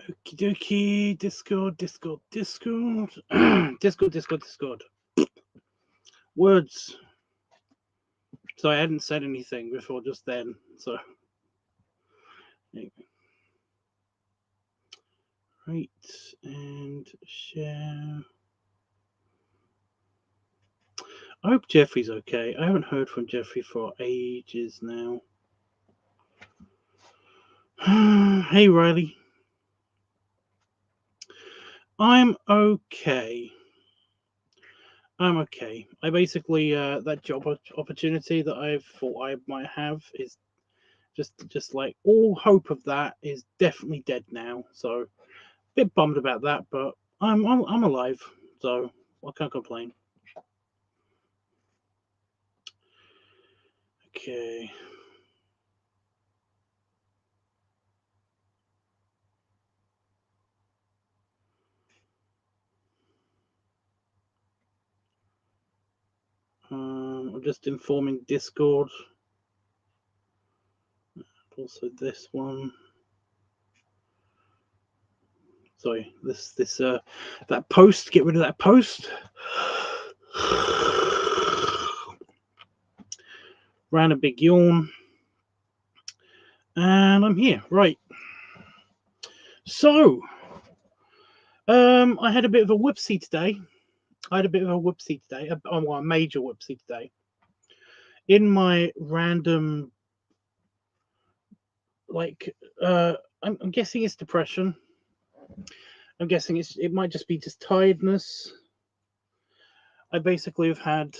Okie dokie, Discord. Discord. Words. So I hadn't said anything before just then. So, right, and share. I hope Jeffrey's okay. I haven't heard from Jeffrey for ages now. Hey, Riley. I'm okay. I basically that job opportunity that I thought I might have is just like all hope of that is definitely dead now. So a bit bummed about that, but I'm alive, so I can't complain. Okay. I'm just informing Discord. Also this one. Sorry, that post. Get rid of that post. Ran a big yawn, and I'm here. Right. So, I had a bit of a whoopsie today. A major whoopsie today. In my random, like, I'm guessing it's depression. I'm guessing it might just be just tiredness. I basically have had.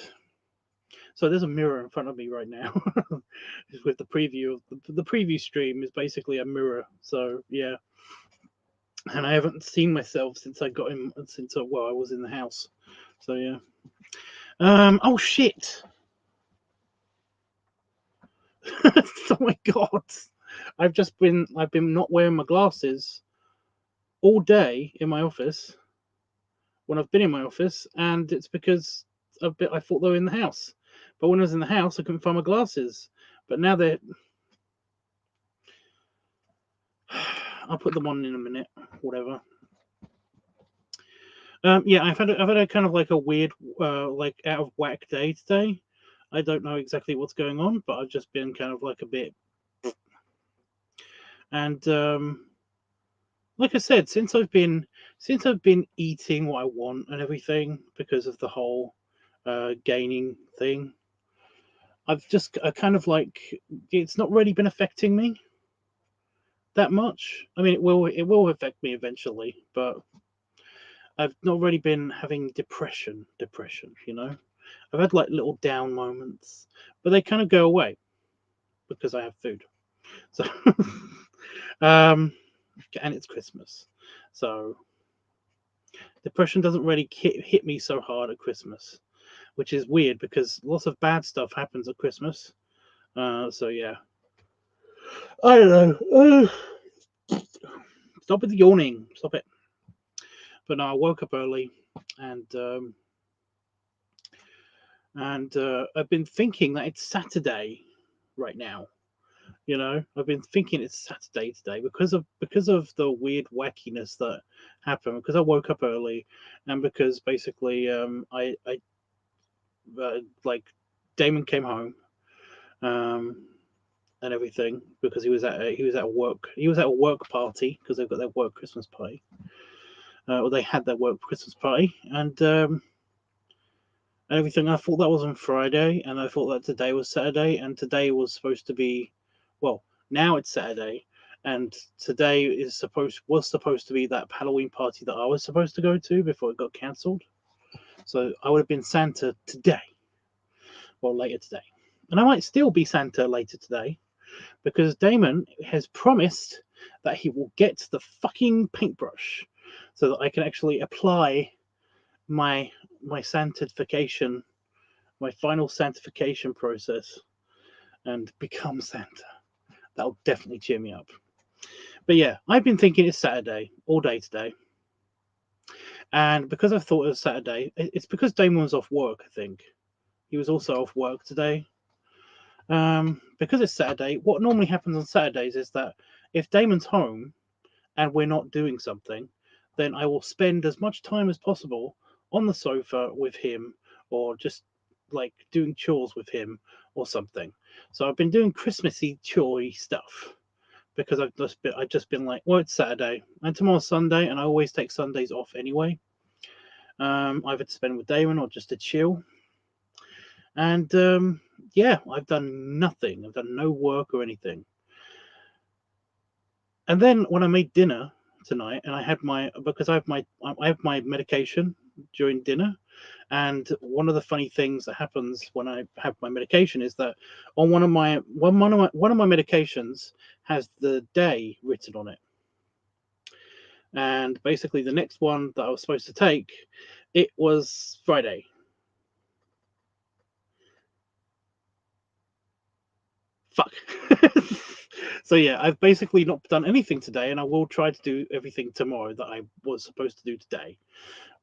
So there's a mirror in front of me right now. With the preview of the preview stream is basically a mirror. So yeah, and I haven't seen myself since I got in. I was in the house. So yeah. Oh shit. Oh my god. I've been not wearing my glasses all day in my office when I've been in my office, and it's because I thought they were in the house. But when I was in the house, I couldn't find my glasses. But now they're. I'll put them on in a minute. Whatever. Yeah, I've had a kind of like a weird, like out of whack day today. I don't know exactly what's going on, but I've just been kind of like a bit. And like I said, since I've been eating what I want and everything because of the whole gaining thing, I've just kind of like it's not really been affecting me that much. I mean, it will affect me eventually, but I've not really been having depression. You know, I've had like little down moments, but they kind of go away because I have food. So, and it's Christmas, so depression doesn't really hit me so hard at Christmas, which is weird because lots of bad stuff happens at Christmas. So yeah, I don't know. Stop with the yawning. Stop it. But no, I woke up early, and I've been thinking that it's Saturday right now. You know, I've been thinking it's Saturday today because of the weird wackiness that happened. Because I woke up early, and because basically I like Damon came home, and everything because he was at a work party because they've got their work Christmas party. Or they had their work Christmas party, and everything. I thought that was on Friday, and I thought that today was Saturday, and today was supposed to be, well, now it's Saturday, and today was supposed to be that Halloween party that I was supposed to go to before it got cancelled. So I would have been Santa today, or later today, and I might still be Santa later today, because Damon has promised that he will get the fucking paintbrush so that I can actually apply my sanctification, my final sanctification process, and become Santa. That'll definitely cheer me up. But yeah, I've been thinking it's Saturday all day today. And because I thought it was Saturday, it's because Damon was off work, I think. He was also off work today. Because it's Saturday, what normally happens on Saturdays is that if Damon's home and we're not doing something, then I will spend as much time as possible on the sofa with him, or just like doing chores with him or something. So I've been doing Christmassy chory stuff because I've just been like, well, it's Saturday and tomorrow's Sunday, and I always take Sundays off anyway, either to spend with Damon or just to chill. And yeah, I've done nothing. I've done no work or anything. And then when I made dinner tonight, and I had my because I have my medication during dinner, and one of the funny things that happens when I have my medication is that on one of my medications has the day written on it, and basically the next one that I was supposed to take, it was Friday. Fuck. So yeah, I've basically not done anything today, and I will try to do everything tomorrow that I was supposed to do today.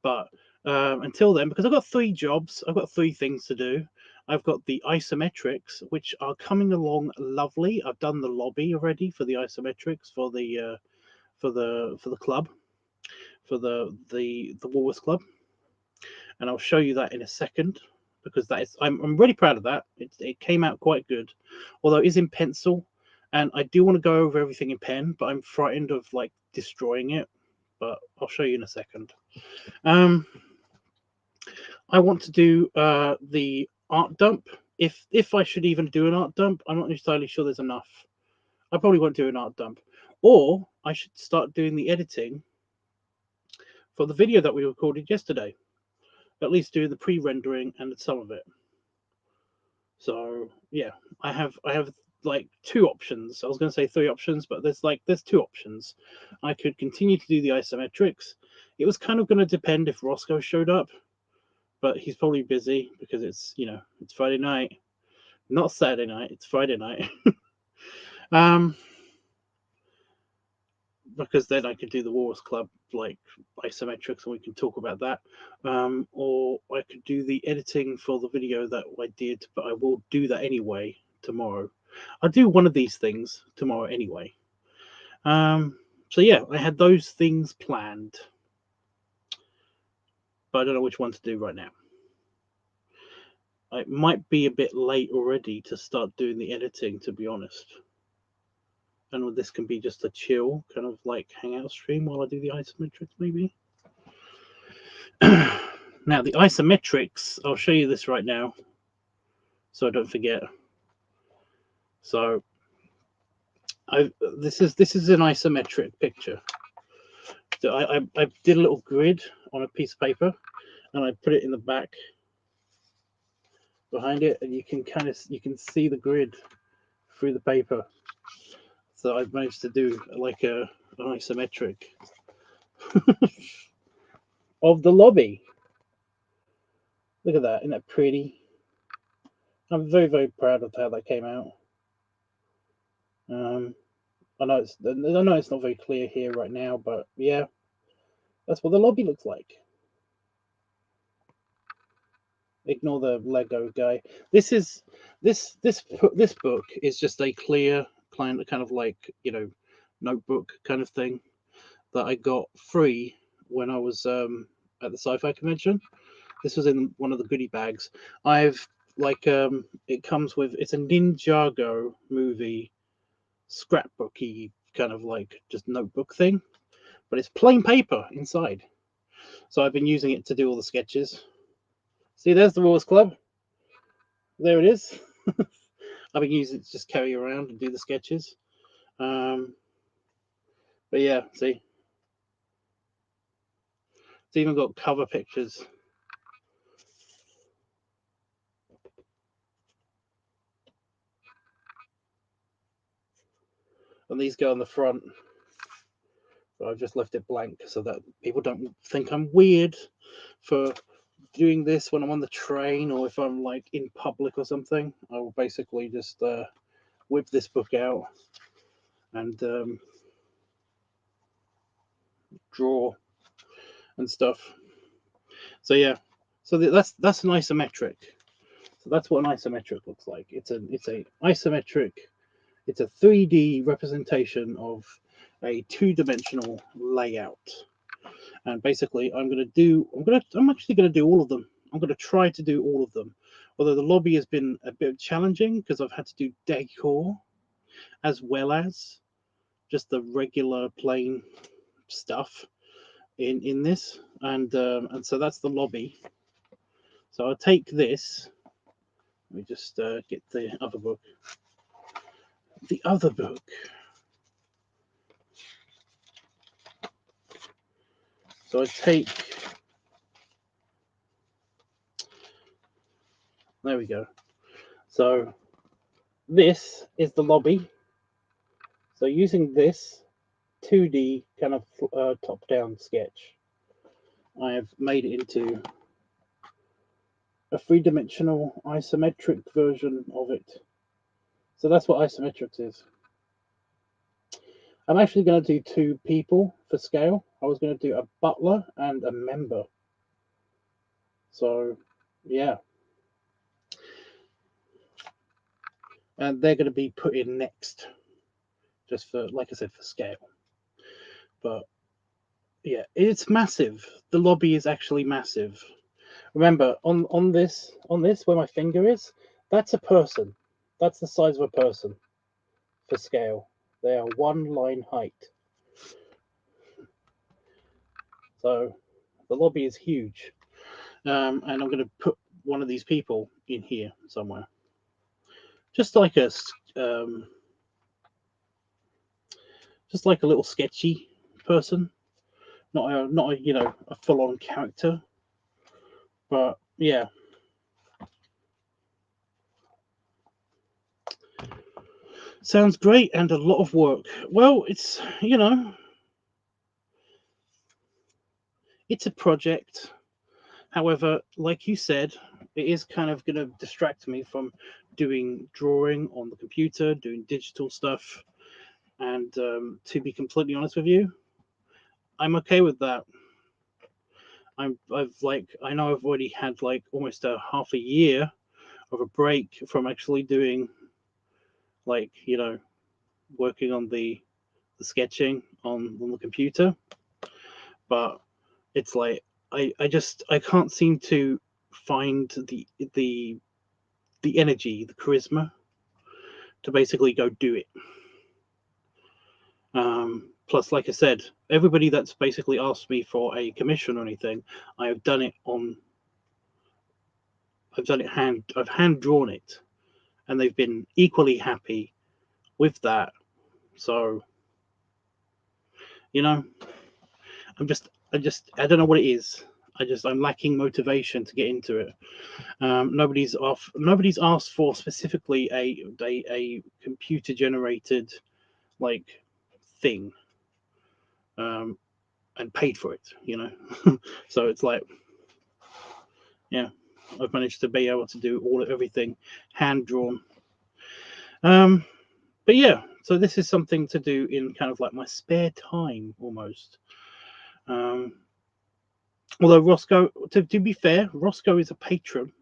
But until then, because I've got 3 jobs, I've got 3 things to do. I've got the isometrics, which are coming along lovely. I've done the lobby already for the isometrics for the club, for the Woolworths Club, and I'll show you that in a second, because I'm really proud of that. It came out quite good, although it is in pencil, and I do want to go over everything in pen, but I'm frightened of like destroying it. But I'll show you in a second. I want to do the art dump. If I should even do an art dump, I'm not entirely sure there's enough. I probably won't do an art dump, or I should start doing the editing for the video that we recorded yesterday. At least do the pre-rendering and some of it. So yeah, I have like 2 options. I was going to say 3 options, but there's 2 options. I could continue to do the isometrics. It was kind of going to depend if Roscoe showed up, but he's probably busy because it's Friday night, not Saturday night. It's Friday night. Because then I could do the Wars Club like isometrics, and we can talk about that. Or I could do the editing for the video that I did, but I will do that anyway tomorrow. I'll do one of these things tomorrow anyway. So yeah, I had those things planned, but I don't know which one to do right now. It might be a bit late already to start doing the editing, to be honest. And this can be just a chill kind of like hangout stream while I do the isometrics, maybe. Now the isometrics, I'll show you this right now, so I don't forget. So this is an isometric picture. So I did a little grid on a piece of paper, and I put it in the back behind it, and you can see the grid through the paper. So I've managed to do like an isometric of the lobby. Look at that, isn't that pretty? I'm very, very proud of how that came out. I know it's not very clear here right now, but yeah, that's what the lobby looks like. Ignore the Lego guy. This book is just a clear kind of like notebook kind of thing that I got free when I was at the sci-fi convention. This was in one of the goodie bags. I've it comes with, it's a Ninjago movie scrapbooky kind of like just notebook thing, but it's plain paper inside. So I've been using it to do all the sketches. See, there's the Wars Club. There it is. I've been using it to just carry around and do the sketches. But yeah, see, it's even got cover pictures. And these go on the front. But I've just left it blank so that people don't think I'm weird for doing this when I'm on the train, or if I'm like in public or something. I will basically just whip this book out and draw and stuff. So yeah, so that's an isometric. So that's what an isometric looks like. It's a isometric. It's a 3D representation of a 2-dimensional layout. And basically, I'm actually going to do all of them. I'm going to try to do all of them. Although the lobby has been a bit challenging because I've had to do decor as well as just the regular plain stuff in this, and so that's the lobby. So I'll take this. Let me just get the other book. The other book. So I take. There we go. So this is the lobby. So using this 2D kind of top-down sketch, I have made it into a 3-dimensional isometric version of it. So that's what isometrics is. I'm actually going to do 2 people for scale. I was going to do a butler and a member. So, yeah. And they're going to be put in next, just for, like I said, for scale. But yeah, it's massive. The lobby is actually massive. Remember, on this where my finger is, that's a person. That's the size of a person for scale. They are 1 line height. So the lobby is huge. And I'm going to put one of these people in here somewhere. Just like a little sketchy person, not a a full-on character. But yeah, sounds great and a lot of work. Well, it's it's a project. However, like you said, it is kind of going to distract me from doing drawing on the computer, doing digital stuff. And to be completely honest with you, I'm okay with that. I know I've already had like almost a half a year of a break from actually doing working on the sketching on the computer, but it's like I can't seem to find the energy, the charisma to basically go do it. Plus, like I said, everybody that's basically asked me for a commission or anything, I've done it I've hand drawn it, and they've been equally happy with that. So, I don't know what it is. I'm lacking motivation to get into it. Nobody's asked for specifically a computer generated thing, and paid for it. So it's like, yeah, I've managed to be able to do everything hand drawn. But yeah, so this is something to do in kind of like my spare time almost. Although Roscoe, to be fair, Roscoe is a patron.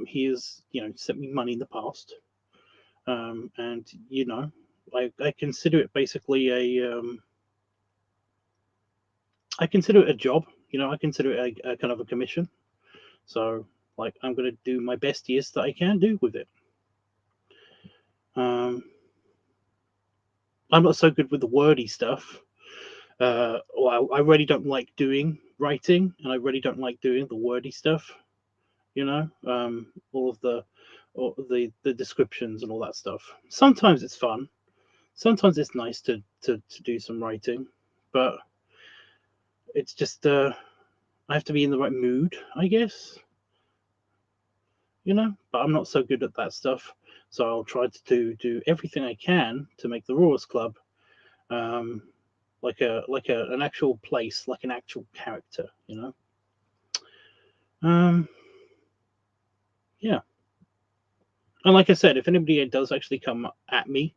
He has, sent me money in the past, and I consider it basically I consider it a job. I consider it a kind of a commission. So, I'm going to do my best yes that I can do with it. I'm not so good with the wordy stuff. Well, I really don't like doing writing, and I really don't like doing the wordy stuff. All of the descriptions and all that stuff. Sometimes it's fun. Sometimes it's nice to do some writing, but it's just I have to be in the right mood, I guess. But I'm not so good at that stuff, so I'll try to do everything I can to make the Roars Club an actual place, like an actual character. Yeah. And like I said, if anybody does actually come at me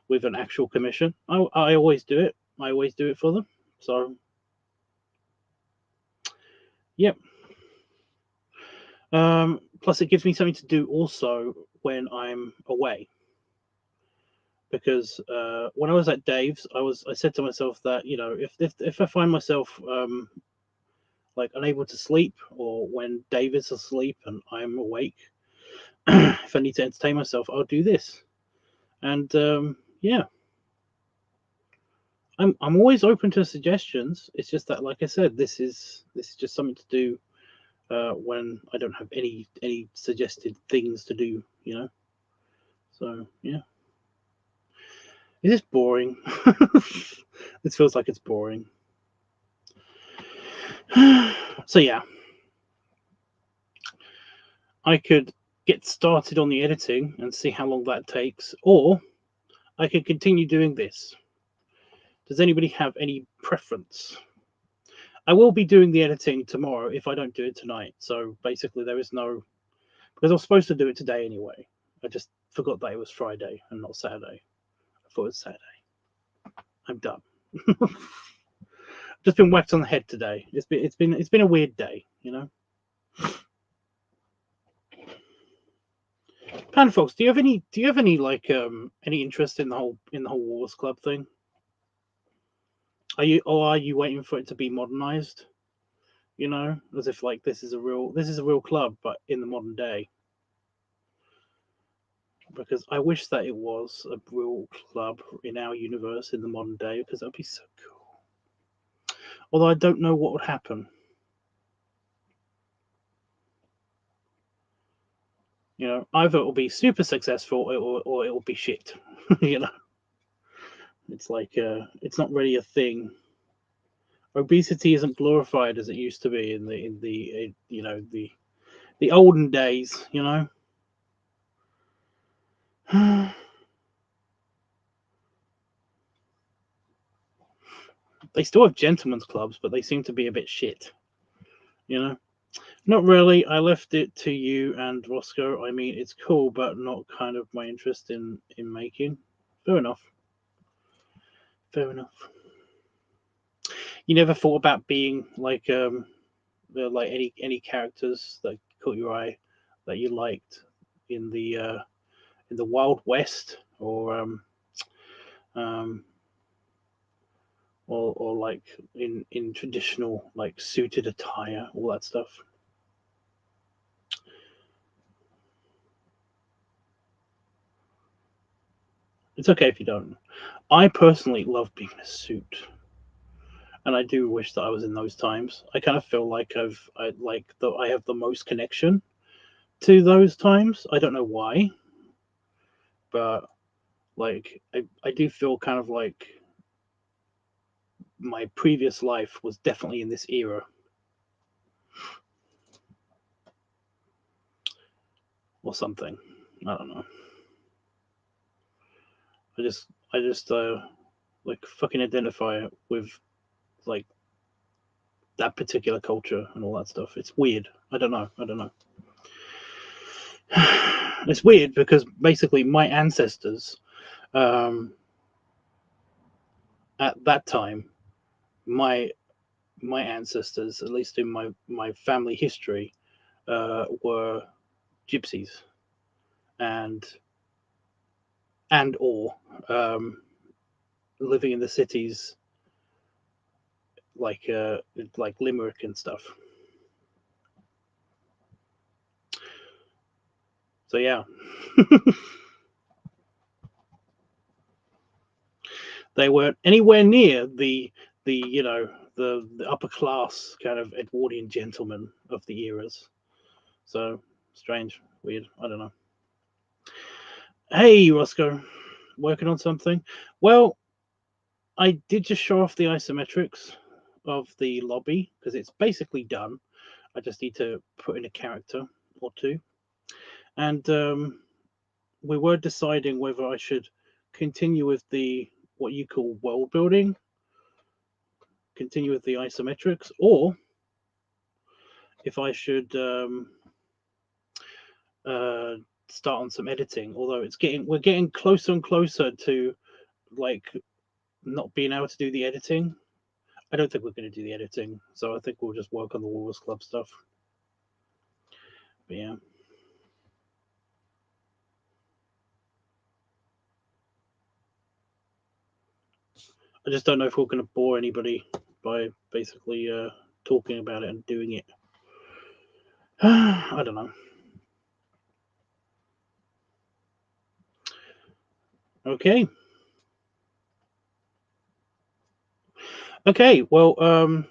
with an actual commission, I always do it. I always do it for them. So, yep. Plus, it gives me something to do also when I'm away. because when I was at Dave's, I said to myself that, you know, if I find myself like unable to sleep, or when Dave is asleep and I'm awake, if I need to entertain myself, I'll do this. And yeah, I'm always open to suggestions. It's just that, like I said, this is just something to do when I don't have any suggested things to do. You know, so yeah. Is this boring? This feels like it's boring. So yeah, I could get started on the editing and see how long that takes, or I could continue doing this. Does anybody have any preference? I will be doing the editing tomorrow if I don't do it tonight. So basically, there is no, because I was supposed to do it today anyway. I just forgot that it was Friday and not Saturday. I thought it was Saturday. I'm done. Just been whacked on the head today. It's been a weird day, you know. Panfox, do you have any like any interest in the whole Wars Club thing? Are you waiting for it to be modernized? You know, as if like this is a real club, but in the modern day. Because I wish that it was a real club in our universe in the modern day, because that'd be so cool. Although I don't know what would happen. You know, either it will be super successful, or it will be shit. You know, it's like it's not really a thing. Obesity isn't glorified as it used to be in the you know the olden days. You know. They still have gentlemen's clubs, but they seem to be a bit shit. You know. Not really. I left it to you and Roscoe. I mean, it's cool, but not kind of my interest in making. Fair enough. Fair enough. You never thought about being like any characters that caught your eye that you liked in the Wild West, um or like in traditional like suited attire, all that stuff. It's okay if you don't. I personally love being in a suit, and I do wish that I was in those times. I kind of feel like I have the most connection to those times. I don't know why, but like I do feel kind of like my previous life was definitely in this era or something. I don't know. I just like fucking identify with like that particular culture and all that stuff. It's weird. I don't know. I don't know. It's weird because basically my ancestors, um, at that time, my my ancestors, at least in my family history, were gypsies and or um, living in the cities like uh, like Limerick and stuff. So yeah, they weren't anywhere near the the upper class kind of Edwardian gentlemen of the eras. So strange, weird. I don't know. Hey, Roscoe, working on something? Well, I did just show off the isometrics of the lobby because it's basically done. I just need to put in a character or two, and we were deciding whether I should continue with the what you call world building, continue with the isometrics, or if I should uh, start on some editing. Although we're getting closer and closer to like not being able to do the editing. I don't think we're going to do the editing, so I think we'll just work on the Wars Club stuff. But yeah. I just don't know if we're going to bore anybody by basically talking about it and doing it. I don't know. Okay. Okay. Well,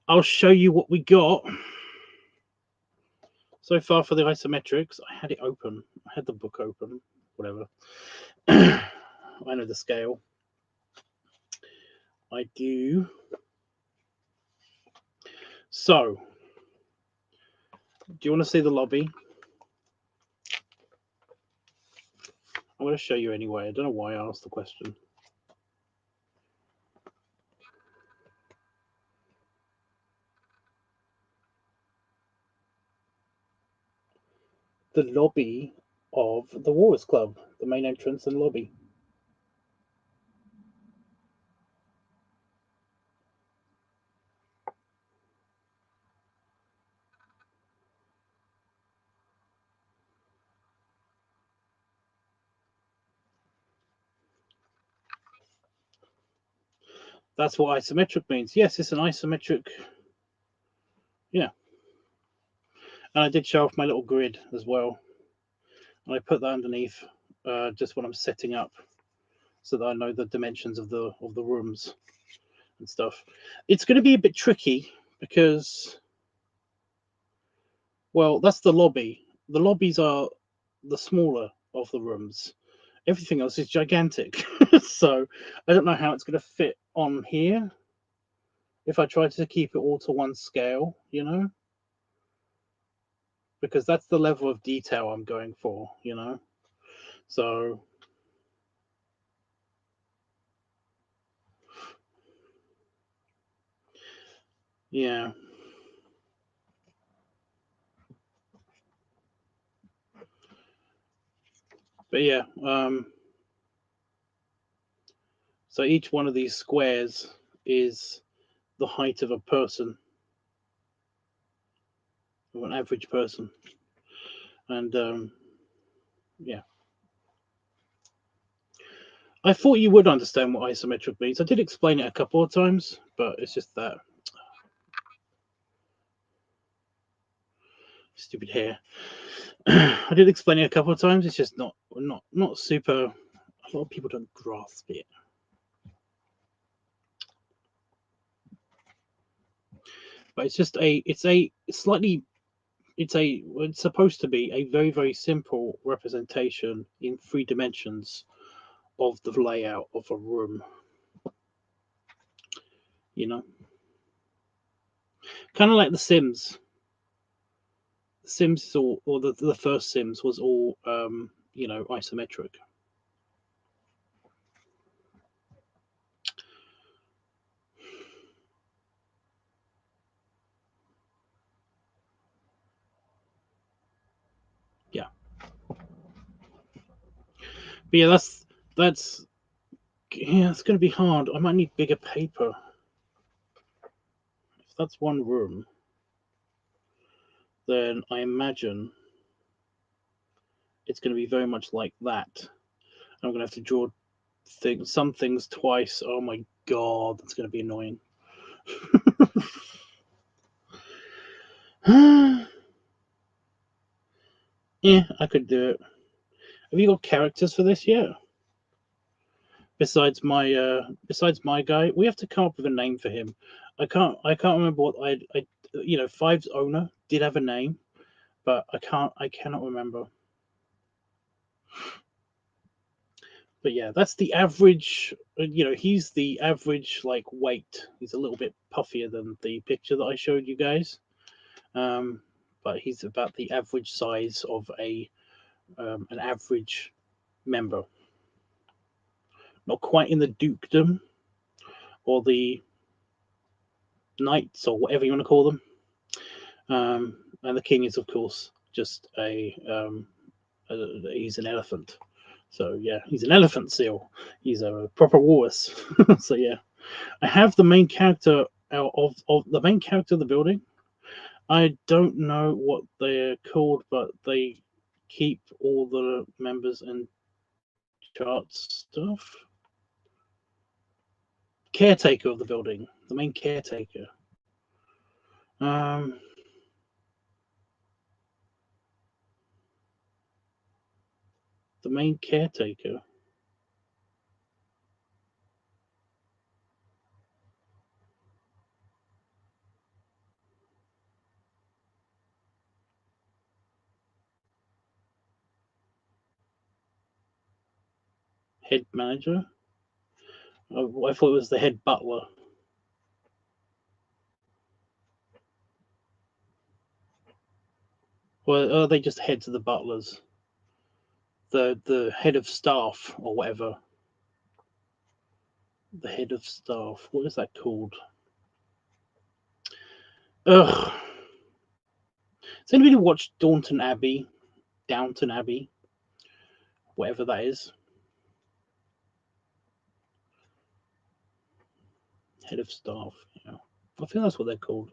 I'll show you what we got so far for the isometrics. I had it open. I had the book open. Whatever. I know the scale. I do. So, do you want to see the lobby? I'm going to show you anyway. I don't know why I asked the question. The lobby of the Walrus Club, the main entrance and lobby. That's what isometric means. Yes, it's an isometric. Yeah. And I did show off my little grid as well. And I put that underneath just when I'm setting up, so that I know the dimensions of the rooms and stuff. It's going to be a bit tricky because, well, that's the lobby. The lobbies are the smaller of the rooms. Everything else is gigantic. So I don't know how it's going to fit on here if I try to keep it all to one scale, you know, because that's the level of detail I'm going for, you know. So yeah. But yeah, so each one of these squares is the height of a person, of an average person. And yeah. I thought you would understand what isometric means. I did explain it a couple of times, but it's just that stupid hair. I did explain it a couple of times. It's just not super. A lot of people don't grasp it. But it's just it's supposed to be a very, very simple representation in 3 dimensions of the layout of a room. You know, kind of like The Sims. The Sims is all, or the first Sims was all, you know, isometric. Yeah, but yeah, that's yeah, it's going to be hard. I might need bigger paper. If that's one room, then I imagine it's going to be very much like that. I'm going to have to draw some things twice. Oh my god, that's going to be annoying. Yeah, I could do it. Have you got characters for this yet? Besides my guy, we have to come up with a name for him. I can't remember what I you know, Five's owner did have a name, but I cannot remember. But yeah, that's the average. You know, he's the average like weight. He's a little bit puffier than the picture that I showed you guys, but he's about the average size of an average member. Not quite in the dukedom or the knights or whatever you want to call them. And the king is, of course, just he's an elephant. So yeah, he's an elephant seal. He's a proper walrus. So yeah. I have the main character of the main character of the building. I don't know what they're called, but they keep all the members and chart stuff. Caretaker of the building, the main caretaker. The main caretaker. Head manager. I thought it was the head butler. Well, are they just heads of the butlers? The head of staff or whatever. The head of staff. What is that called? Ugh. Has anybody watched Downton Abbey? Downton Abbey? Whatever that is. Head of staff. Yeah. I think that's what they're called.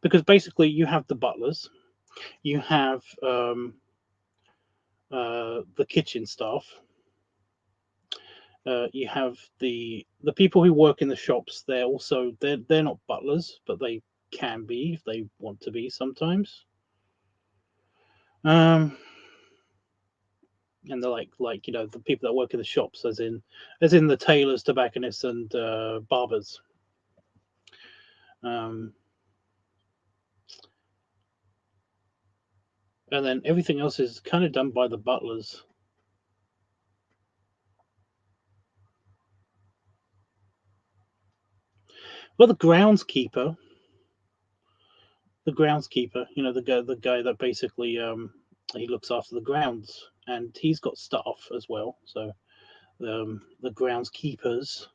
Because basically you have the butlers, you have the kitchen staff, you have the people who work in the shops. They're not butlers, but they can be if they want to be sometimes. And they're like the people that work in the shops, as in the tailors, tobacconists, and barbers. And then everything else is kind of done by the butlers. Well, the groundskeeper, the guy that basically he looks after the grounds, and he's got staff as well. So the groundskeepers,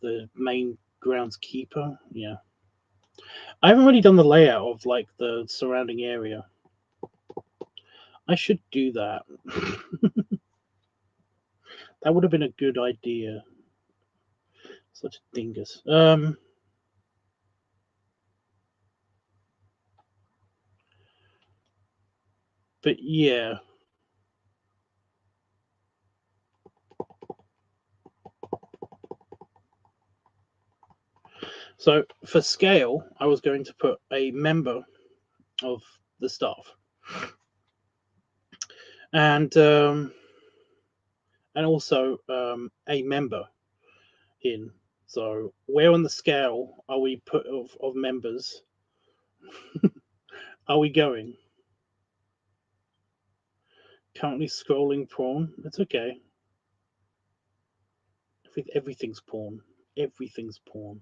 the main groundskeeper, yeah. I haven't really done the layout of like the surrounding area. I should do that. That would have been a good idea. Such a dingus. But yeah. So for scale, I was going to put a member of the staff, and also a member in. So where on the scale are we put of members? Are we going? Currently scrolling porn. It's okay. Everything's porn. Everything's porn.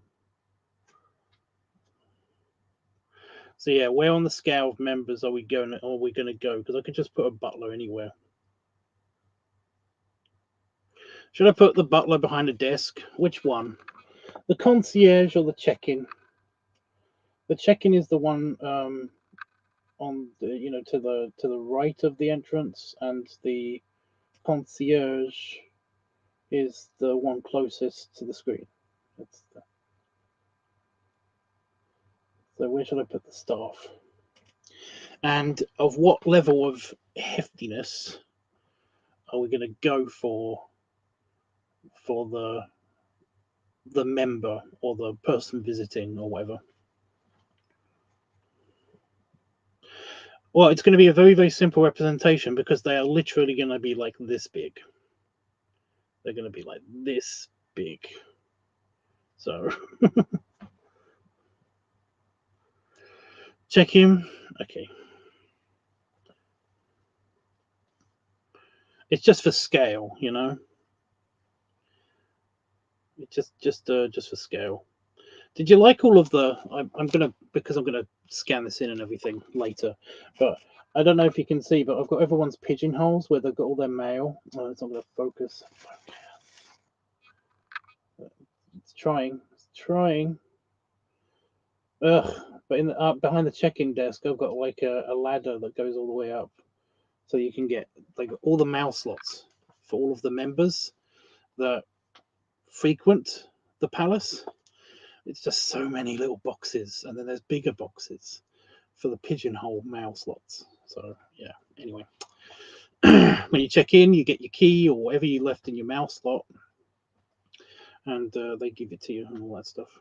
So yeah, where on the scale of members are we going? Are we going to go? Because I could just put a butler anywhere. Should I put the butler behind a desk? Which one? The concierge or the check-in? The check-in is the one on the to the right of the entrance, and the concierge is the one closest to the screen. So where should I put the staff? And of what level of heftiness are we going to go for the member or the person visiting or whatever? Well, it's going to be a very, very simple representation because they are literally going to be like this big. They're going to be like this big. So check him. Okay. It's just for scale, you know. It's just for scale. Did you like all of the? I'm gonna scan this in and everything later, but I don't know if you can see, but I've got everyone's pigeonholes where they've got all their mail. Oh, it's not gonna focus. It's trying. It's trying. Ugh, But in the behind the check-in desk, I've got like a ladder that goes all the way up, so you can get like all the mail slots for all of the members that frequent the palace. It's just so many little boxes, and then there's bigger boxes for the pigeonhole mail slots. So yeah. Anyway, when you check in, you get your key or whatever you left in your mail slot, and they give it to you and all that stuff.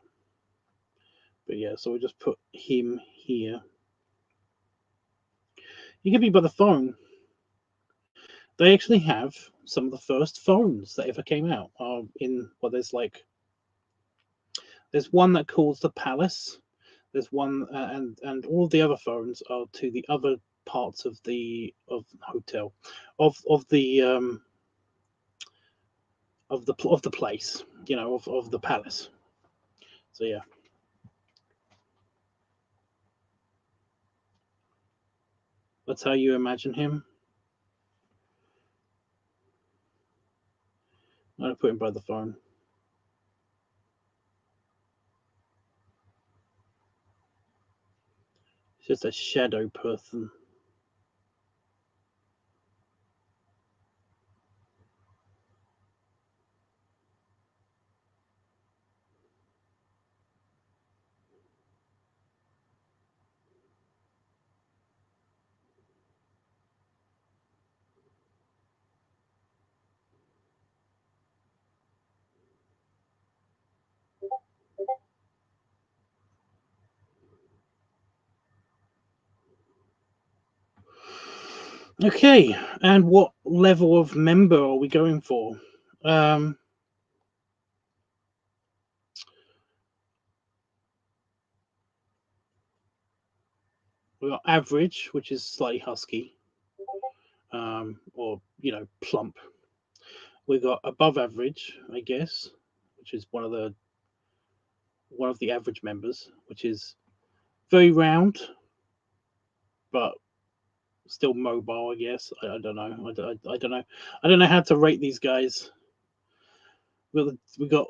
But yeah, so we just put him here. You can be by the phone. They actually have some of the first phones that ever came out. There's one that calls the Palace. There's one, and all the other phones are to the other parts of the hotel, of the place, of the palace. So yeah. That's how you imagine him. I'm gonna put him by the phone. It's just a shadow person. Okay, and what level of member are we going for? We got average, which is slightly husky, or plump. We got above average, I guess, which is one of the average members, which is very round, but still mobile, I guess. I don't know. I don't know. I don't know how to rate these guys. We got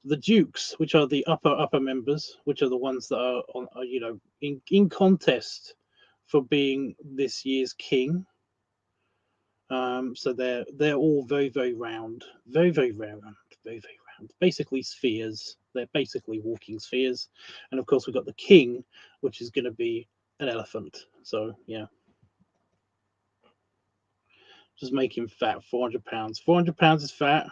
the Dukes, which are the upper members, which are the ones that are in contest for being this year's king. So they're all very very round, very very round, very very round. Basically spheres. They're basically walking spheres, and of course we've got the king, which is going to be an elephant. So yeah. Just make him fat. 400 pounds. 400 pounds is fat.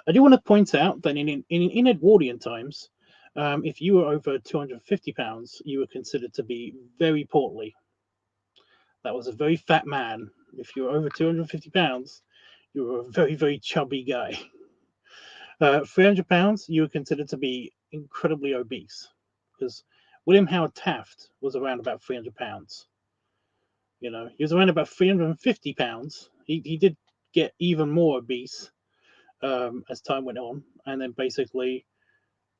I do want to point out that in Edwardian times, if you were over 250 pounds, you were considered to be very portly. That was a very fat man. If you were over 250 pounds, you were a very, very chubby guy. 300 pounds, you were considered to be incredibly obese, because William Howard Taft was around about 300 pounds. He was around about 350 pounds. He did get even more obese as time went on, and then basically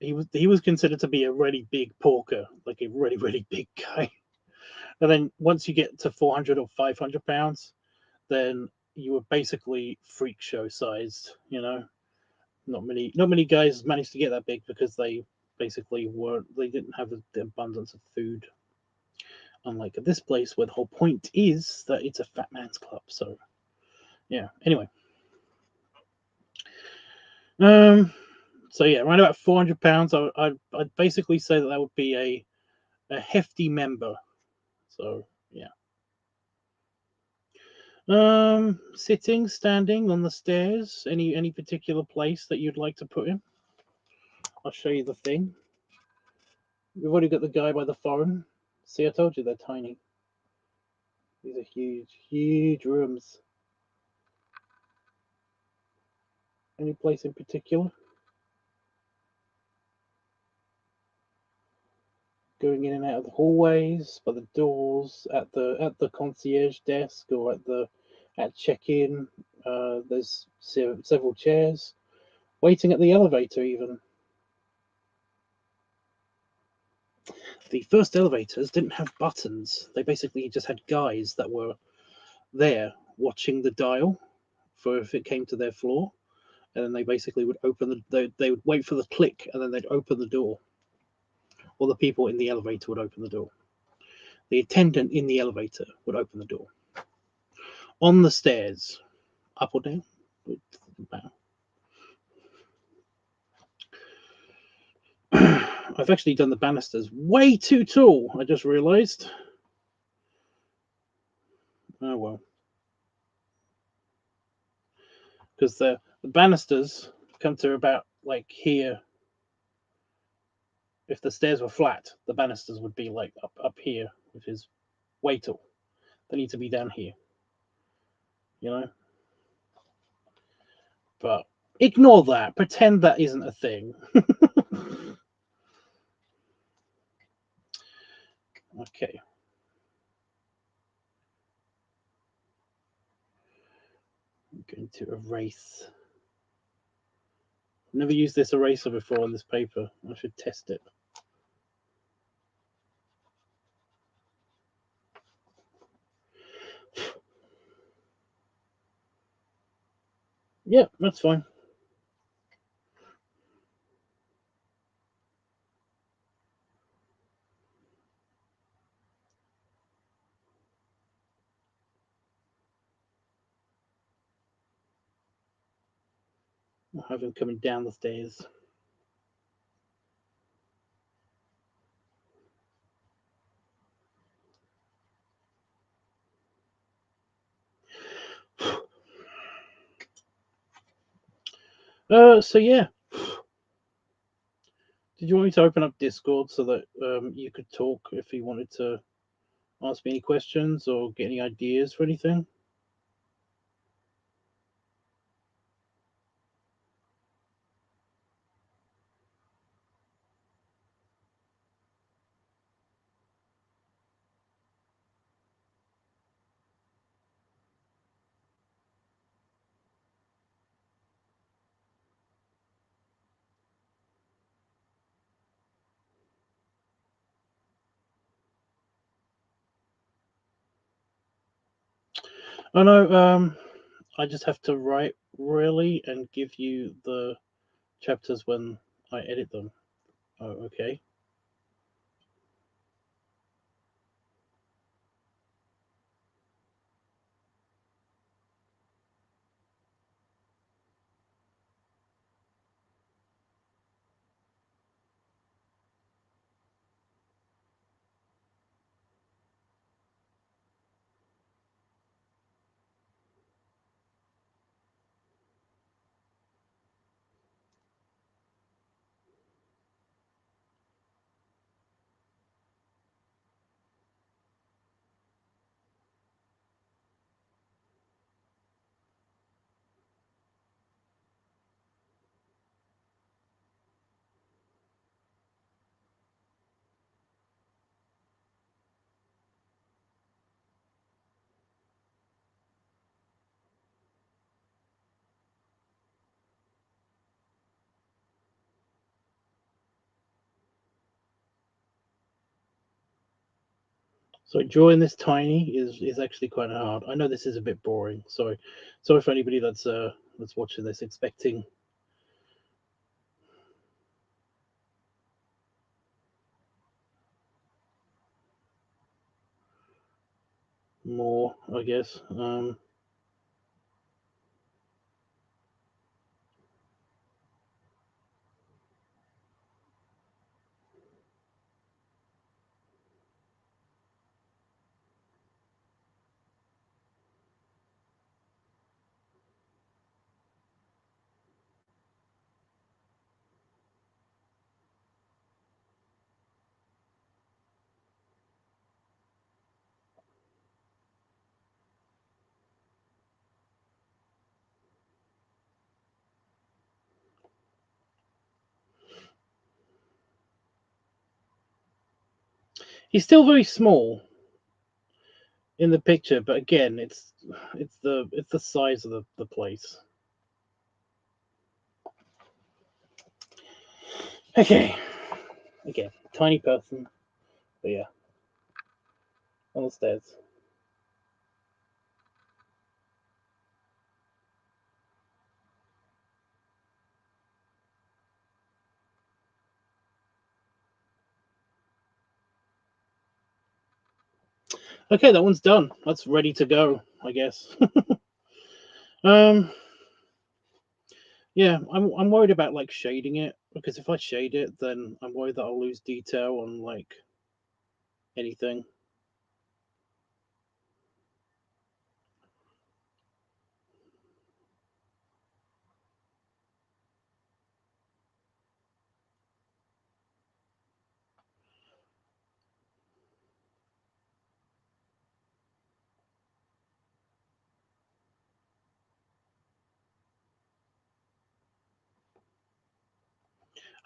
he was considered to be a really big porker, like a really really big guy. And then once you get to 400 or 500 pounds, then you were basically freak show sized. Not many guys managed to get that big, because they basically they didn't have the abundance of food. Unlike at this place, where the whole point is that it's a fat man's club. So yeah. Anyway. So yeah, around about 400 pounds. I'd basically say that would be a hefty member. So yeah. Sitting, standing on the stairs. Any particular place that you'd like to put him? I'll show you the thing. We've already got the guy by the phone. See, I told you they're tiny. These are huge, huge rooms. Any place in particular? Going in and out of the hallways, by the doors, at the concierge desk, or at check-in. There's several chairs. Waiting at the elevator, even. The first elevators didn't have buttons. They basically just had guys that were there watching the dial for if it came to their floor, and then they basically would open they would wait for the click, and then they'd open the door. or the people in the elevator would open the door. The attendant in the elevator would open the door. On the stairs, up or down? I've actually done the banisters way too tall, I just realised. Oh well. Because the banisters come to about like here. If the stairs were flat, the banisters would be like up here, which is way tall. They need to be down here, you know? But ignore that. Pretend that isn't a thing. Okay. I'm going to erase. Never used this eraser before on this paper. I should test it. Yeah, that's fine. I'll have him coming down the stairs. So yeah. Did you want me to open up Discord so that you could talk if you wanted to ask me any questions or get any ideas for anything? Oh no, I just have to write really and give you the chapters when I edit them. Oh, okay. So drawing this tiny is actually quite hard. I know this is a bit boring. Sorry for anybody that's watching this expecting more, I guess. He's still very small in the picture, but again, it's the size of the place. Okay, again, tiny person, but yeah, on the stairs. Okay, that one's done. That's ready to go, I guess. um, yeah, I'm worried about like shading it, because if I shade it, then I'm worried that I'll lose detail on like anything.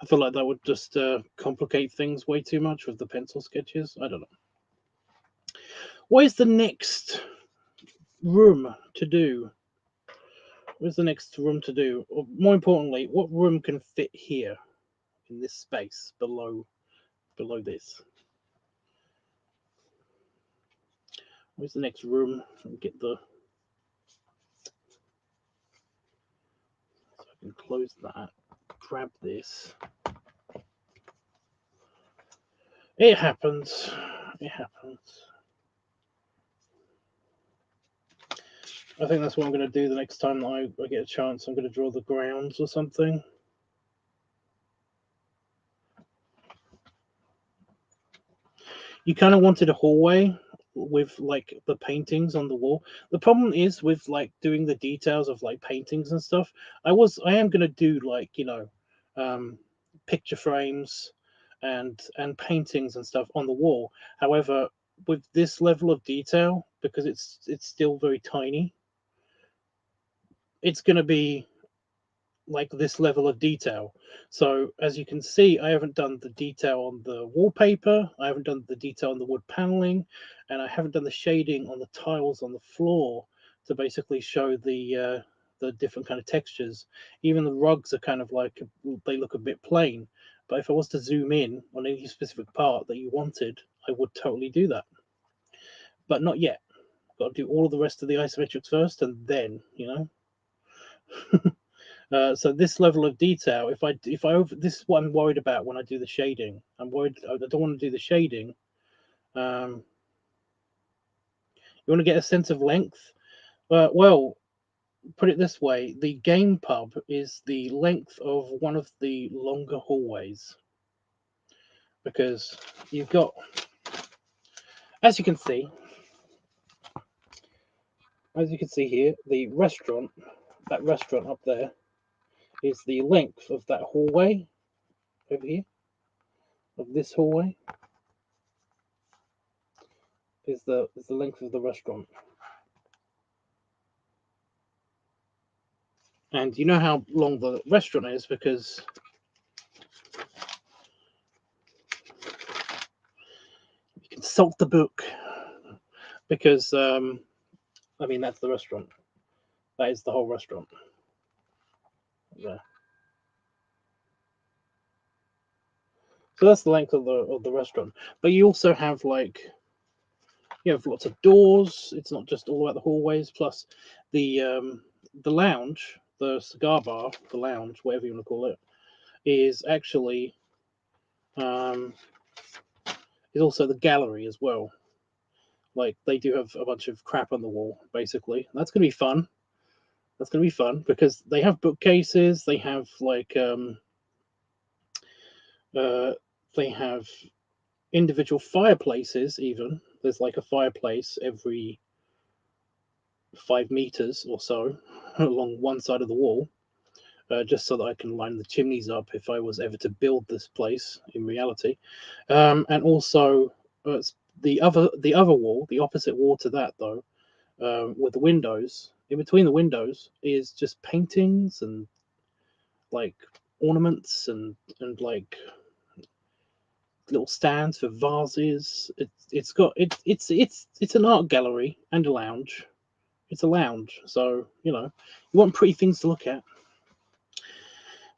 I feel like that would just complicate things way too much with the pencil sketches. I don't know. What is the next room to do? What's the next room to do? Or more importantly, what room can fit here in this space below this? Where's the next room? Get the, so I can close that. Grab this. It happens. It happens. I think that's what I'm going to do the next time that I get a chance. I'm going to draw the grounds or something. You kind of wanted a hallway with like the paintings on the wall. The problem is with like doing the details of like paintings and stuff. I am going to do like, um, picture frames and paintings and stuff on the wall. However, with this level of detail, because it's still very tiny, it's going to be like this level of detail. So as you can see, I haven't done the detail on the wallpaper, I haven't done the detail on the wood paneling, and I haven't done the shading on the tiles on the floor to basically show the different kind of textures. Even the rugs are kind of like, they look a bit plain, but if I was to zoom in on any specific part that you wanted, I would totally do that. But not yet. Got to do all of the rest of the isometrics first, and then, so this level of detail, this is what I'm worried about when I do the shading. I'm worried I don't want to do the shading. You want to get a sense of length. Well, put it this way: the game pub is the length of one of the longer hallways, because you've got, as you can see, here, the restaurant, that restaurant up there, is the length of that hallway over here, of this hallway. Is the length of the restaurant. And you know how long the restaurant is because you consult the book. Because, I mean, that's the restaurant. That is the whole restaurant. Yeah. So that's the length of the restaurant. But you also have you have lots of doors. It's not just all about the hallways. Plus, the lounge, the cigar bar, the lounge, whatever you want to call it, is actually is also the gallery as well. Like they do have a bunch of crap on the wall, basically. That's gonna be fun. That's gonna be fun because they have bookcases. They have uh, they have individual fireplaces. Even there's like a fireplace every 5 meters or so along one side of the wall, just so that I can line the chimneys up if I was ever to build this place in reality. And also the other wall, the opposite wall to that though, with the windows. In between the windows is just paintings and like ornaments and like little stands for vases. It's an art gallery and a lounge. It's a lounge, so you want pretty things to look at.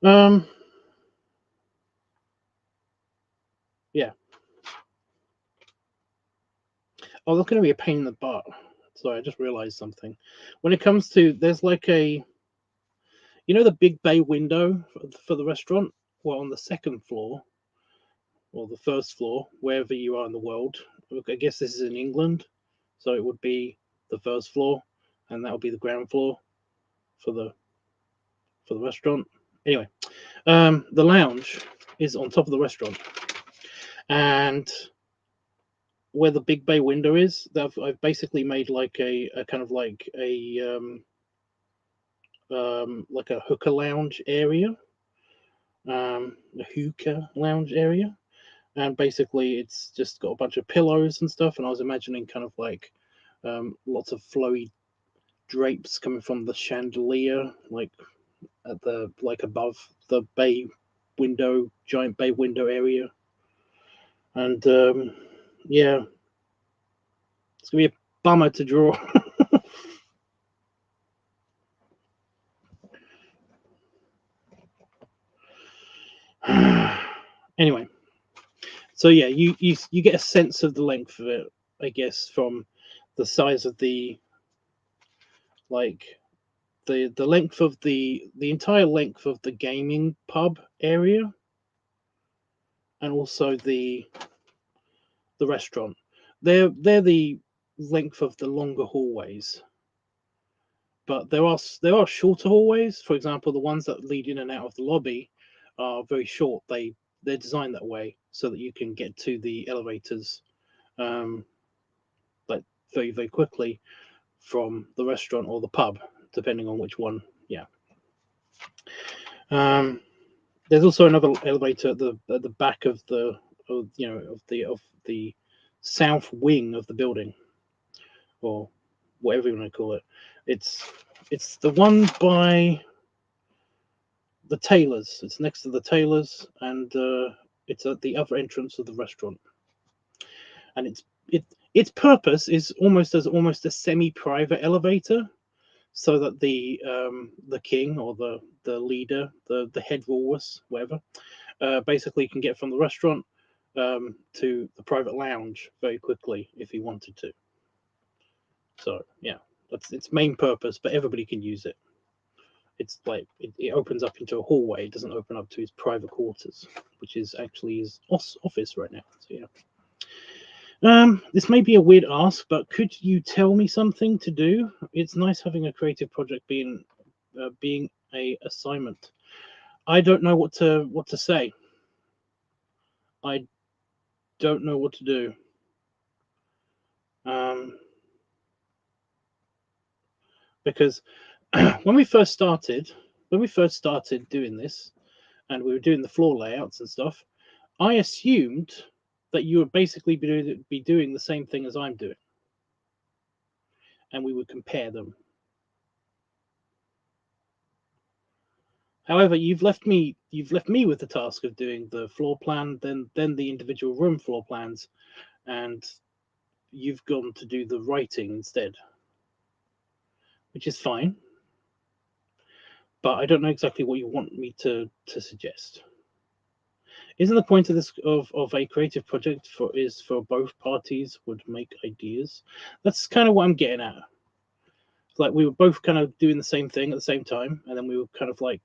Um, yeah. Oh, that's going to be a pain in the butt. Sorry, I just realized something. When it comes to, there's like the big bay window for the restaurant. Well, on the second floor or the first floor, wherever you are in the world. I guess this is in England. So it would be the first floor, and that would be the ground floor for the restaurant. Anyway, the lounge is on top of the restaurant, and where the big bay window is, I've basically made like a kind of like a hookah lounge area, a hookah lounge area, and basically it's just got a bunch of pillows and stuff. And I was imagining kind of like lots of flowy drapes coming from the chandelier, like at the like above the bay window, giant bay window area. And yeah, it's gonna be a bummer to draw. Anyway, so yeah, you get a sense of the length of it, I guess, from the size of the like the length of the entire length of the gaming pub area, and also the restaurant. They're the length of the longer hallways, but there are shorter hallways. For example, the ones that lead in and out of the lobby are very short. They're designed that way so that you can get to the elevators um, like very quickly from the restaurant or the pub, depending on which one. Yeah. Um, there's also another elevator at the back of the of the south wing of the building, or whatever you want to call it. It's it's the one by the tailors. It's next to the tailors, and it's at the other entrance of the restaurant. And its purpose is almost a semi-private elevator, so that the king or the leader, the head walrus, whatever, basically can get from the restaurant to the private lounge very quickly if he wanted to. So yeah, that's its main purpose, but everybody can use it. It's like it opens up into a hallway. It doesn't open up to his private quarters, which is actually his office right now. So yeah. This may be a weird ask, but could you tell me something to do? It's nice having a creative project being a assignment. I don't know what to say. I don't know what to do. Um, because when we first started doing this, and we were doing the floor layouts and stuff, I assumed that you would basically be doing the same thing as I'm doing, and we would compare them. However, you've left me with the task of doing the floor plan, then the individual room floor plans, and you've gone to do the writing instead, which is fine. But I don't know exactly what you want me to suggest. Isn't the point of this of a creative project for both parties would make ideas? That's kind of what I'm getting at. Like we were both kind of doing the same thing at the same time, and then we were kind of like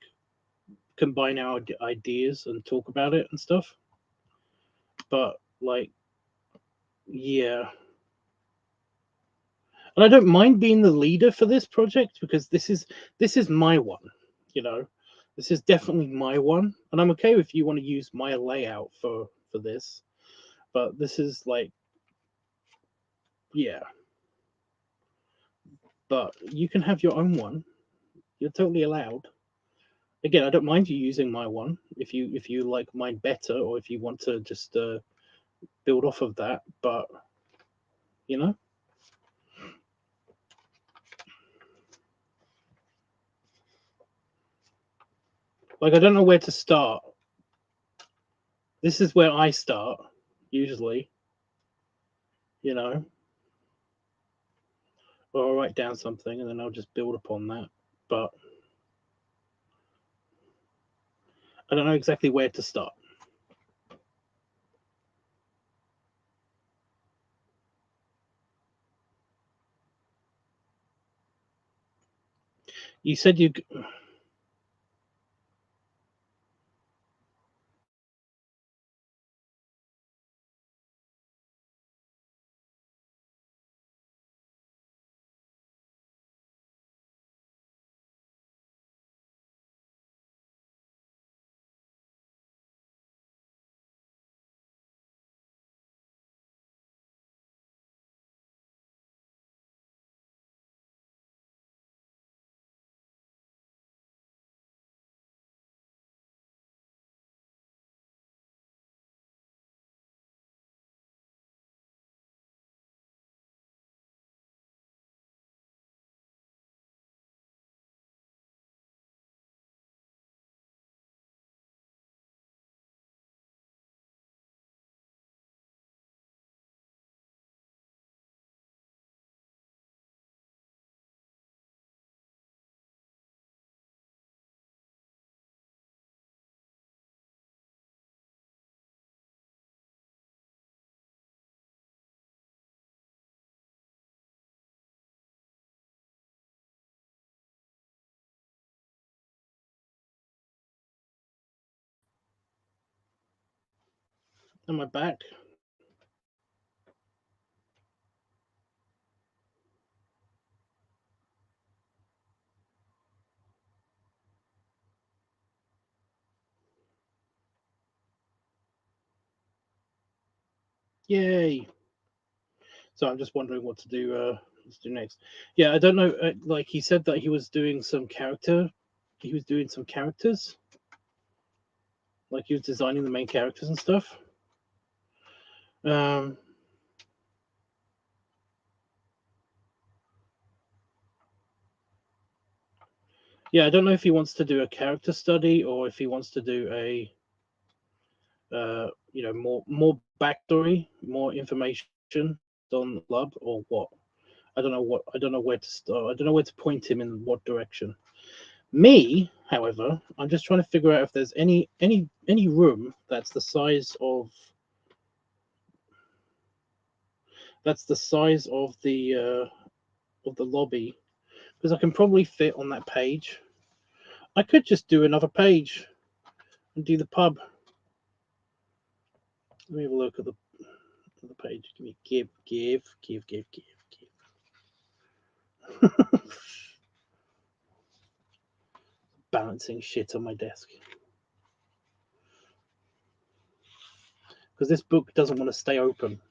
combine our ideas and talk about it and stuff. But like, yeah, and I don't mind being the leader for this project because this is my one, you know. This is definitely my one, and I'm okay if you want to use my layout for this, but this is like, yeah. But you can have your own one. You're totally allowed. Again, I don't mind you using my one if you like mine better, or if you want to just build off of that. But you know, like I don't know where to start. This is where I start usually. You know, or I'll write down something and then I'll just build upon that. But I don't know exactly where to start. You said you. Am I back? Yay! So I'm just wondering what to do. Let's do next. Yeah, I don't know. Like he said that he was doing some character. He was doing some characters. Like he was designing the main characters and stuff. Um, yeah, I don't know if he wants to do a character study or if he wants to do a, more backstory, more information on the club or what. I don't know what. I don't know where to start. I don't know where to point him in what direction. Me, however, I'm just trying to figure out if there's any room that's the size of the lobby, because I can probably fit on that page. I could just do another page and do the pub. Let me have a look at the page. Give me give. Balancing shit on my desk because this book doesn't want to stay open.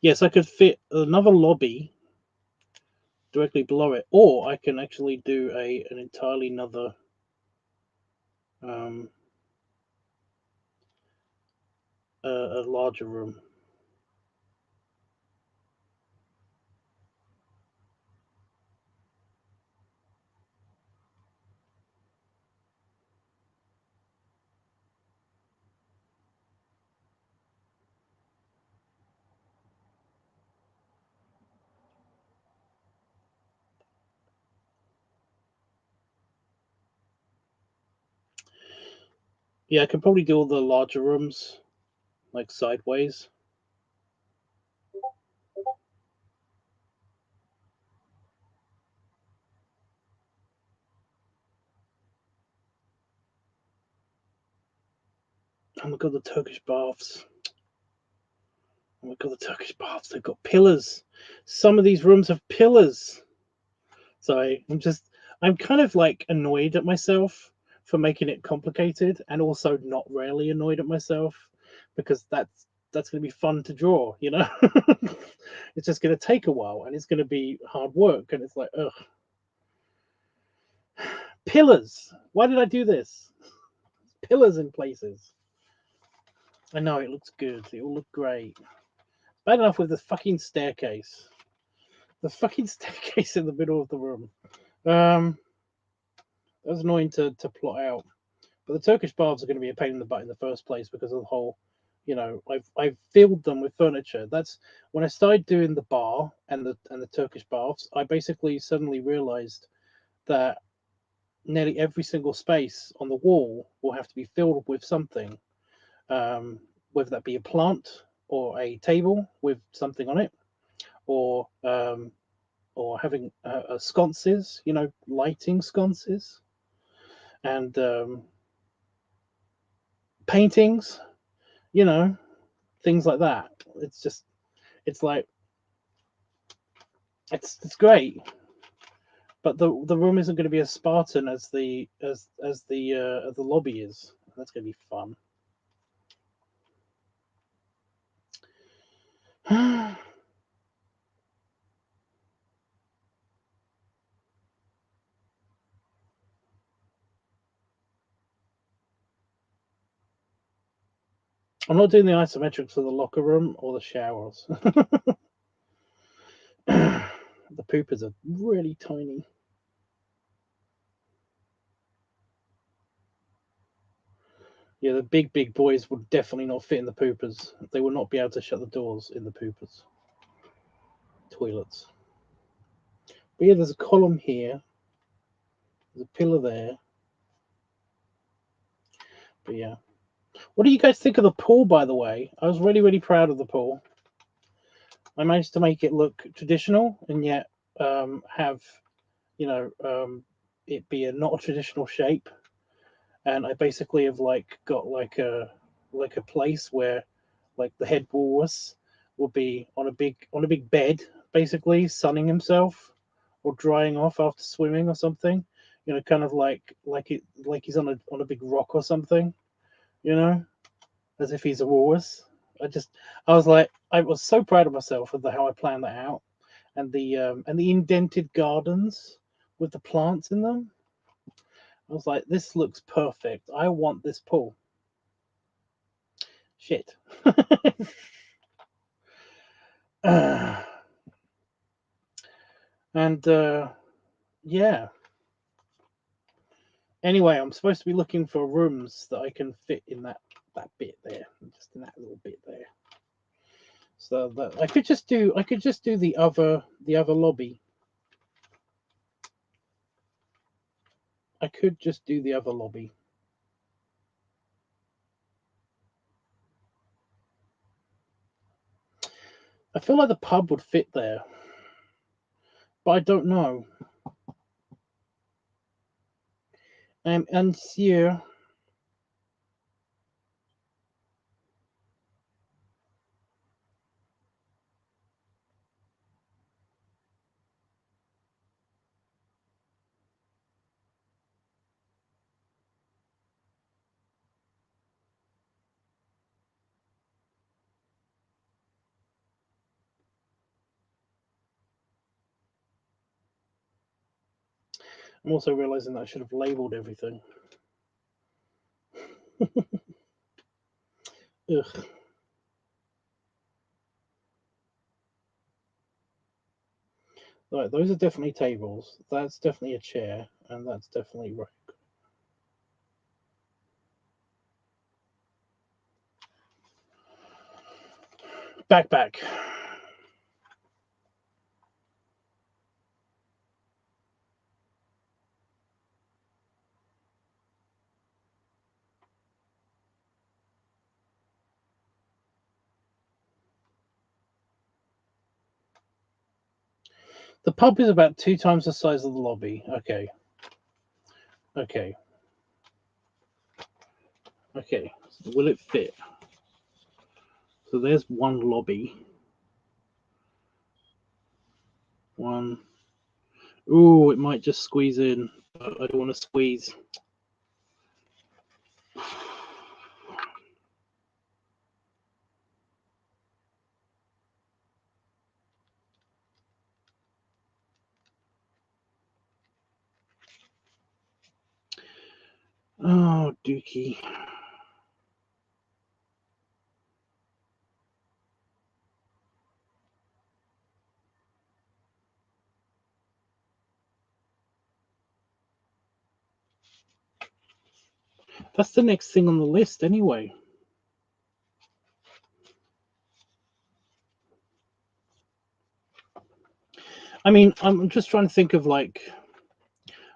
Yes, I could fit another lobby directly below it, or I can actually do an entirely another um, a larger room. Yeah, I can probably do all the larger rooms like sideways. Oh my god, the Turkish baths. Oh my god, the Turkish baths. They've got pillars. Some of these rooms have pillars. Sorry, I'm kind of like annoyed at myself for making it complicated, and also not really annoyed at myself because that's going to be fun to draw. It's just going to take a while, and it's going to be hard work, and it's like, ugh, pillars. Why did I do this? Pillars in places. I know it looks good. It will look great. Bad enough with the fucking staircase. The fucking staircase in the middle of the room. That was annoying to plot out. But the Turkish baths are going to be a pain in the butt in the first place because of the whole, I've filled them with furniture. That's when I started doing the bar and the Turkish baths. I basically suddenly realized that nearly every single space on the wall will have to be filled with something, um, whether that be a plant or a table with something on it, or having sconces, lighting sconces, and paintings, you know, things like that. It's like it's great, but the room isn't going to be as Spartan as the lobby is. That's going to be fun. I'm not doing the isometrics for the locker room or the showers. The poopers are really tiny. Yeah, the big boys would definitely not fit in the poopers. They will not be able to shut the doors in the poopers. Toilets. But yeah, there's a column here. There's a pillar there. But yeah. What do you guys think of the pool, by the way? I was really proud of the pool. I managed to make it look traditional and yet have, you know, it be not a traditional shape, and I basically have like got like a place where like the head walrus will be on a big bed, basically sunning himself or drying off after swimming or something. You know, kind of like he's on a big rock or something. You know, as if he's a walrus. I was so proud of myself for how I planned that out, and the indented gardens with the plants in them. I was like, this looks perfect. I want this pool. Shit. And yeah. Anyway, I'm supposed to be looking for rooms that I can fit in that bit there, just in that little bit there. So that I could just do the other lobby. I could just do the other lobby. I feel like the pub would fit there, but I don't know. I'm unsure. I'm also realizing that I should have labeled everything. Ugh. Right, those are definitely tables. That's definitely a chair, and that's definitely right. Back. The pub is about 2 times the size of the lobby. Okay. Will it fit? So there's one lobby. One. Ooh, it might just squeeze in. But I don't want to squeeze. Oh, Dookie. That's the next thing on the list, anyway. I mean, I'm just trying to think of like,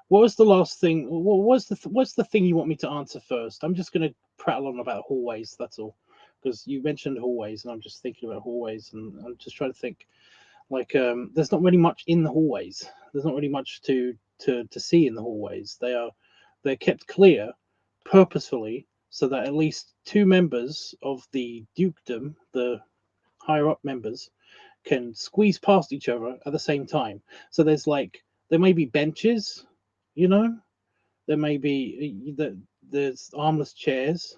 what was the last thing? What's the thing you want me to answer first? I'm just going to prattle on about hallways. That's all, because you mentioned hallways, and I'm just thinking about hallways, and I'm just trying to think. Like, there's not really much in the hallways. There's not really much to see in the hallways. They're kept clear purposefully so that at least 2 members of the dukedom, the higher up members, can squeeze past each other at the same time. So there may be benches, you know, there may be there's armless chairs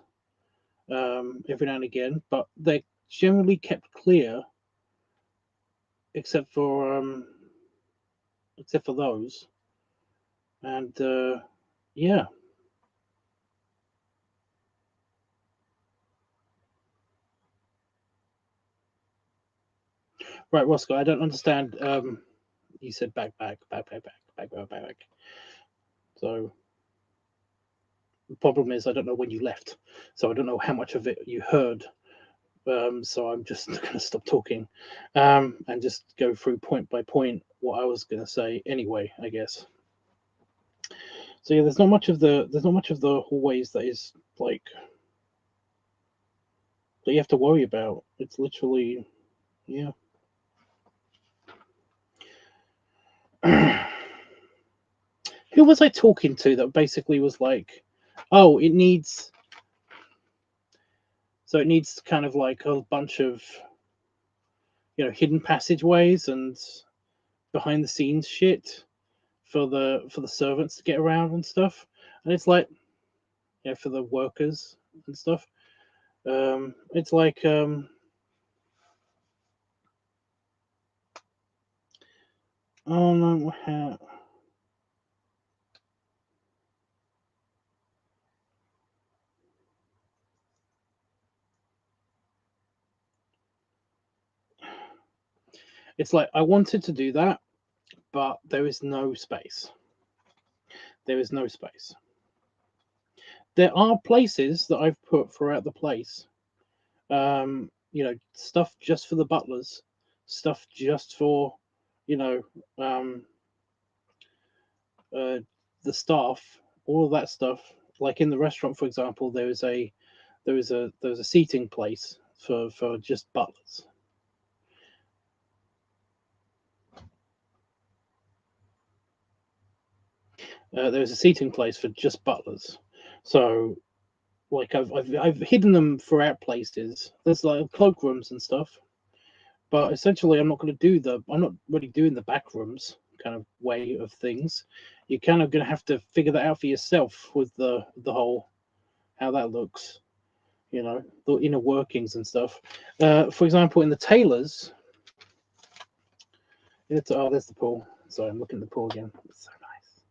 every now and again, but they're generally kept clear except for those. And yeah. Right, Roscoe, I don't understand. You said back. So the problem is I don't know when you left, so I don't know how much of it you heard. So I'm just going to stop talking and just go through point by point what I was going to say anyway, I guess. So yeah, there's not much of the hallways that is like that you have to worry about. It's literally, yeah. who was I talking to that basically was like, oh, it needs kind of like a bunch of, you know, hidden passageways and behind the scenes shit for the servants to get around and stuff. And it's like, yeah, for the workers and stuff. It's like oh no, it's like I wanted to do that, but there is no space. There is no space. There are places that I've put throughout the place. You know, stuff just for the butlers, stuff just for, you know, um, uh, the staff, all of that stuff. Like in the restaurant, for example, there was a seating place for just butlers. There was a seating place for just butlers. So like I've hidden them throughout places. There's like cloakrooms and stuff, but essentially I'm not really doing the back rooms kind of way of things. You're kind of gonna have to figure that out for yourself with the whole how that looks, you know, the inner workings and stuff. For example, in the tailors, there's the pool. Sorry, I'm looking at the pool again. It's so nice,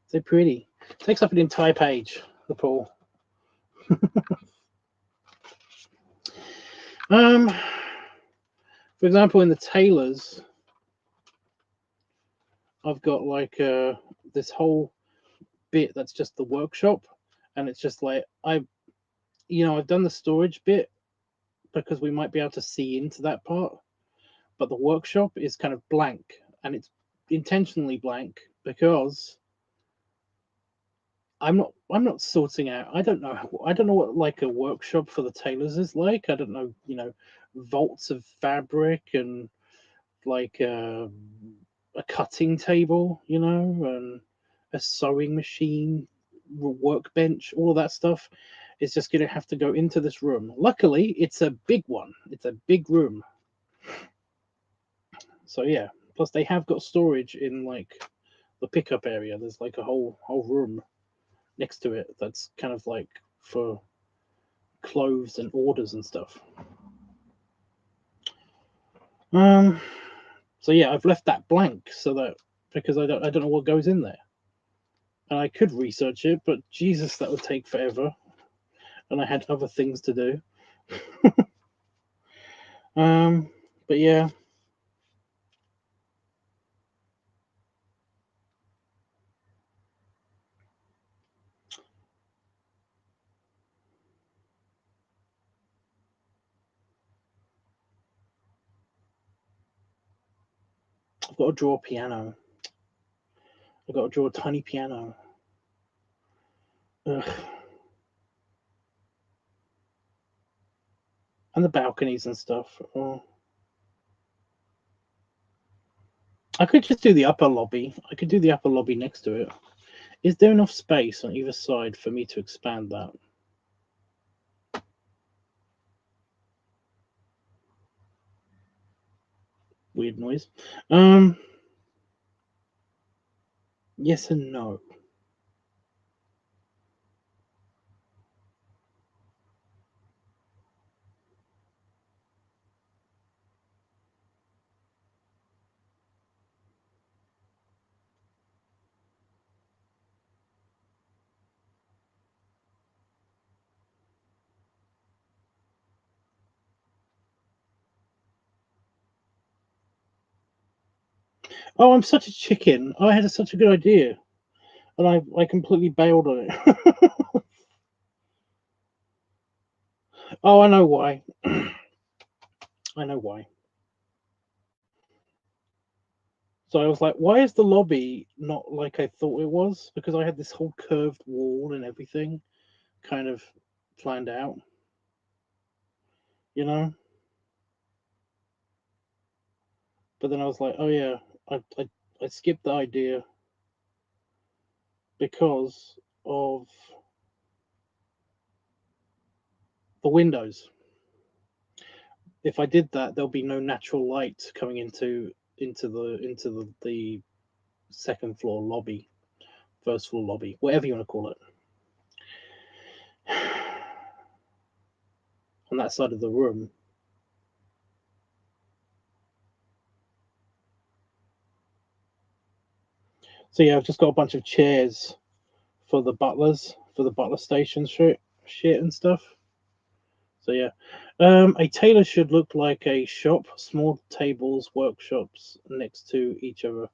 so pretty. It takes up an entire page. The pool. For example, in the tailors, I've got like this whole bit that's just the workshop, and it's just like I've done the storage bit because we might be able to see into that part, but the workshop is kind of blank, and it's intentionally blank because I'm not sorting out. I don't know what like a workshop for the tailors is like. I don't know, vaults of fabric and like a cutting table, and a sewing machine, workbench, all of that stuff is just going to have to go into this room. Luckily, it's a big one. It's a big room. So yeah, plus they have got storage in like the pickup area. There's like a whole room next to it that's kind of like for clothes and orders and stuff. Um so yeah, I've left that blank so that because I don't know what goes in there. And I could research it, but Jesus, that would take forever. And I had other things to do. um but yeah, I've got to draw a piano. I've got to draw a tiny piano. Ugh. And the balconies and stuff. Oh. I could just do the upper lobby. I could do the upper lobby next to it. Is there enough space on either side for me to expand that? Weird noise. Yes and no. Oh, I'm such a chicken. I had such a good idea, and I completely bailed on it. Oh, I know why. I know why. So I was like, why is the lobby not like I thought it was? Because I had this whole curved wall and everything kind of planned out, you know? But then I was like, oh yeah, I skipped the idea because of the windows. If I did that, there'll be no natural light coming into the second floor lobby, first floor lobby, whatever you want to call it, on that side of the room. So yeah, I've just got a bunch of chairs for the butlers, for the butler station shit and stuff. So yeah, a tailor should look like a shop, small tables, workshops next to each other.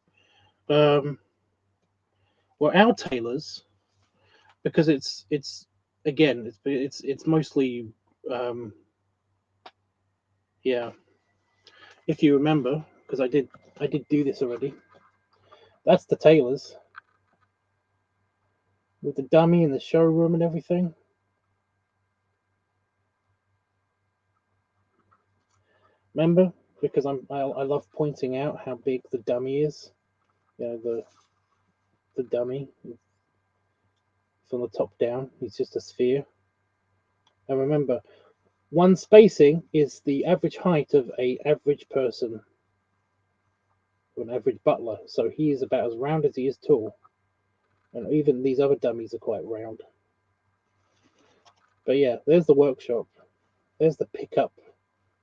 Well, our tailors, because it's again, it's mostly yeah. If you remember, because I did do this already. That's the tailors with the dummy in the showroom and everything. Remember? Because I love pointing out how big the dummy is. You know, the dummy from the top down. He's just a sphere. And remember, one spacing is the average height of an average person, or an average butler. So he is about as round as he is tall. And even these other dummies are quite round. But yeah, there's the workshop. There's the pickup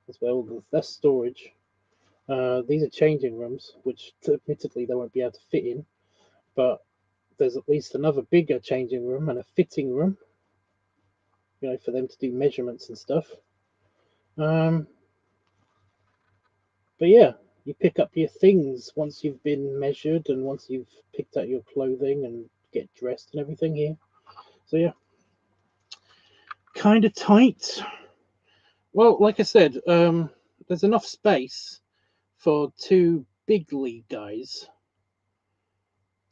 as well. That's storage. These are changing rooms, which admittedly they won't be able to fit in. But there's at least another bigger changing room and a fitting room, you know, for them to do measurements and stuff. But yeah, you pick up your things once you've been measured and once you've picked out your clothing and get dressed and everything here. So yeah, kind of tight. Well, like I said, there's enough space for two big league guys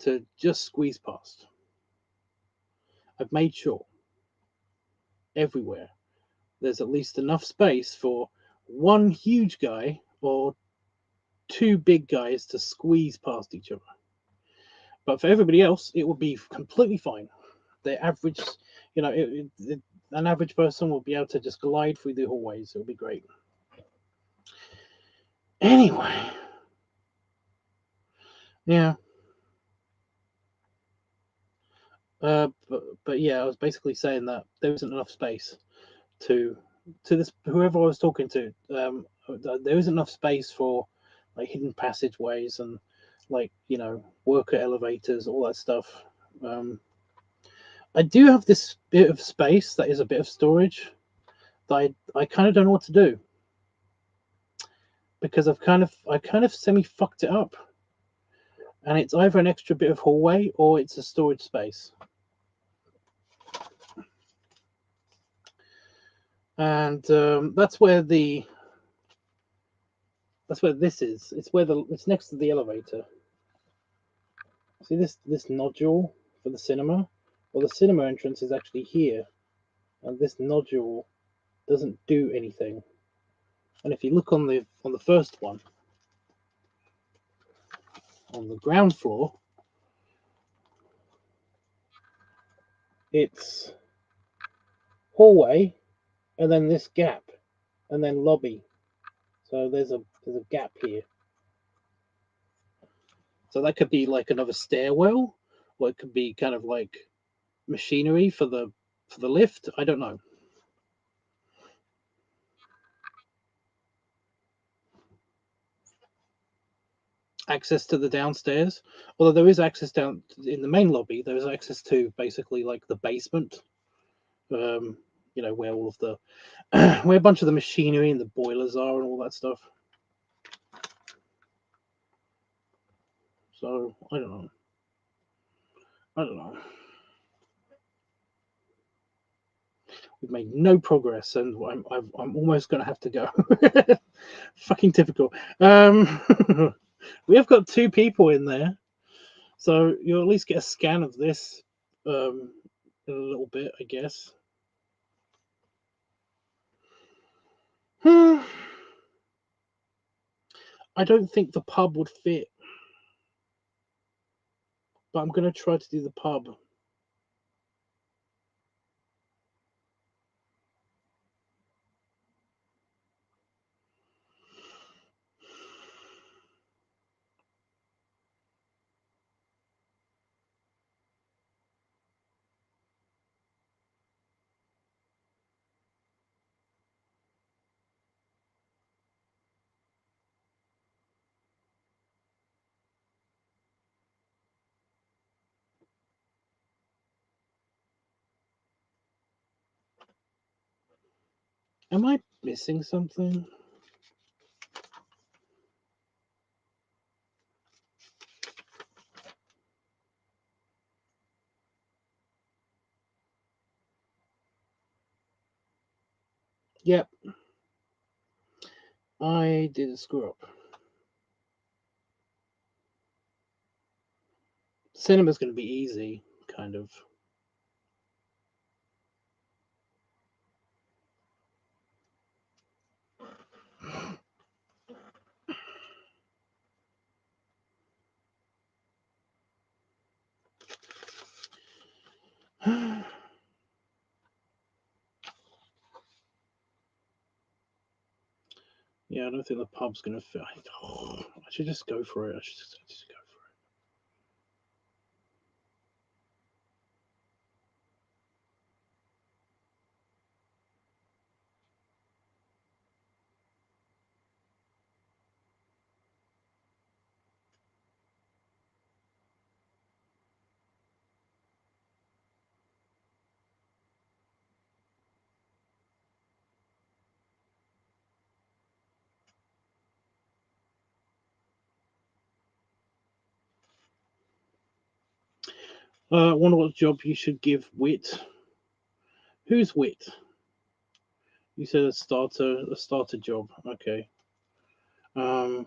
to just squeeze past. I've made sure everywhere there's at least enough space for one huge guy or two big guys to squeeze past each other. But for everybody else, it would be completely fine. The average, you know, an average person will be able to just glide through the hallways. It'll be great. Anyway, yeah. But yeah, I was basically saying that there isn't enough space to this whoever I was talking to. There isn't enough space for like hidden passageways and like worker elevators, all that stuff. I do have this bit of space that is a bit of storage that I kind of don't know what to do because I kind of semi fucked it up, and it's either an extra bit of hallway or it's a storage space. And that's where this is. It's next to the elevator. See this nodule for the cinema? Well, the cinema entrance is actually here, and this nodule doesn't do anything. And if you look on the first one, on the ground floor, it's hallway, and then this gap, and then lobby. So there's a gap here. So that could be like another stairwell, or it could be kind of like machinery for the lift. I don't know. Access to the downstairs, although there is access down in the main lobby. There is access to basically like the basement, where all of the where a bunch of the machinery and the boilers are and all that stuff. So I don't know. We've made no progress, and I'm almost going to have to go. Fucking typical. We have got two people in there, so you'll at least get a scan of this in a little bit, I guess. I don't think the pub would fit, but I'm going to try to do the pub. Am I missing something? Yep. I did a screw up. Cinema's going to be easy, kind of. Yeah, I don't think the pub's going to fit. I should just go for it. I should just go for it. Wonder what job you should give Wit. Who's Wit? You said a starter job. Okay. A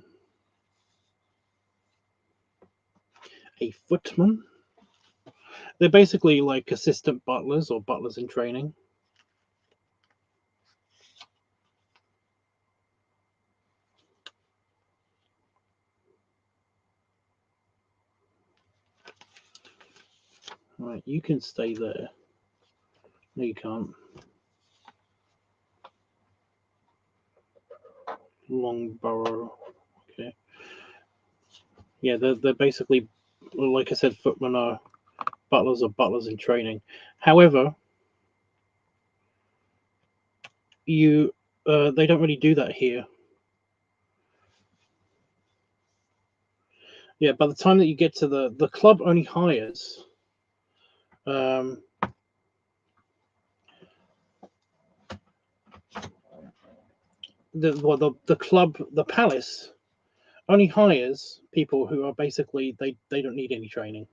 footman. They're basically like assistant butlers or butlers in training. Right, you can stay there. No, you can't. Longborough. Okay. Yeah, they're basically, like I said, footmen are butlers in training. However, they don't really do that here. Yeah, by the time that you get to the club only hires the club, the palace only hires people who are basically they don't need any training.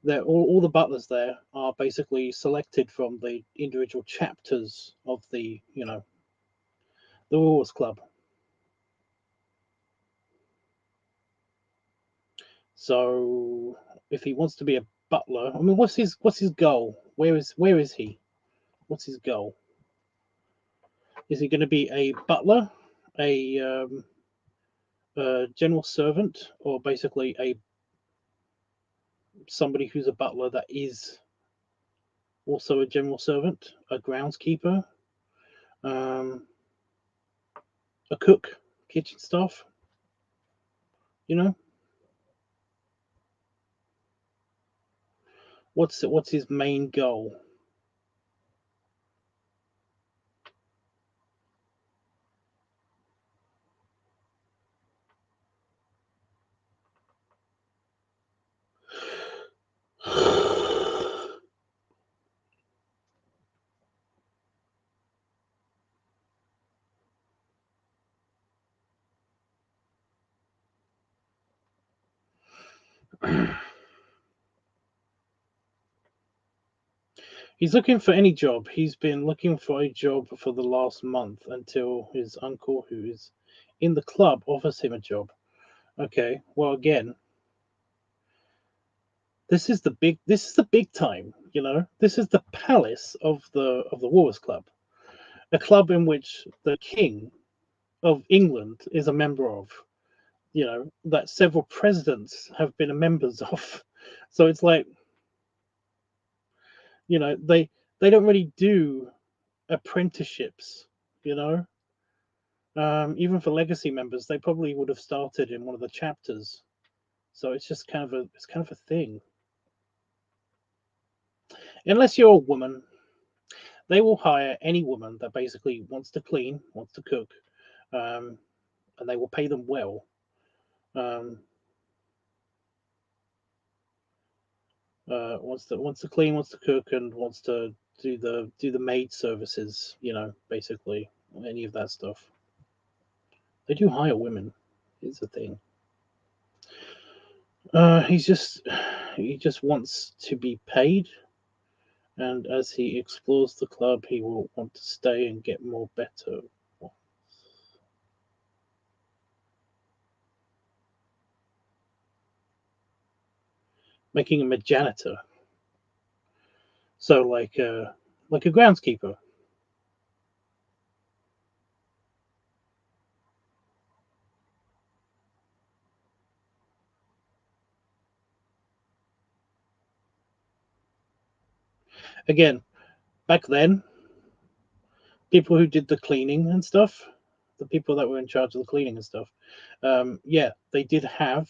They're all the butlers there are basically selected from the individual chapters of the the Wars Club. So if he wants to be a butler, I mean, what's his goal? Where is he? What's his goal? Is he going to be a butler, a general servant, or basically a somebody who's a butler that is also a general servant, a groundskeeper, um, a cook, kitchen staff? You know, what's his main goal? He's looking for any job. He's been looking for a job for the last month until his uncle, who is in the club, offers him a job. Okay, well, again, this is the big time. This is the palace of the Wars Club, a club in which the King of England is a member of. That several presidents have been members of. So it's like, they don't really do apprenticeships, you know. Even for legacy members, they probably would have started in one of the chapters. So it's kind of a thing. Unless you're a woman, they will hire any woman that basically wants to clean, wants to cook, um, and they will pay them well. Um, wants to clean, wants to cook, and wants to do the maid services. Basically any of that stuff. They do hire women. Is the thing. He just wants to be paid, and as he explores the club, he will want to stay and get more better. Making him a janitor, so like a groundskeeper. Again, back then, people who did the cleaning and stuff, the people that were in charge of the cleaning and stuff, yeah, they did have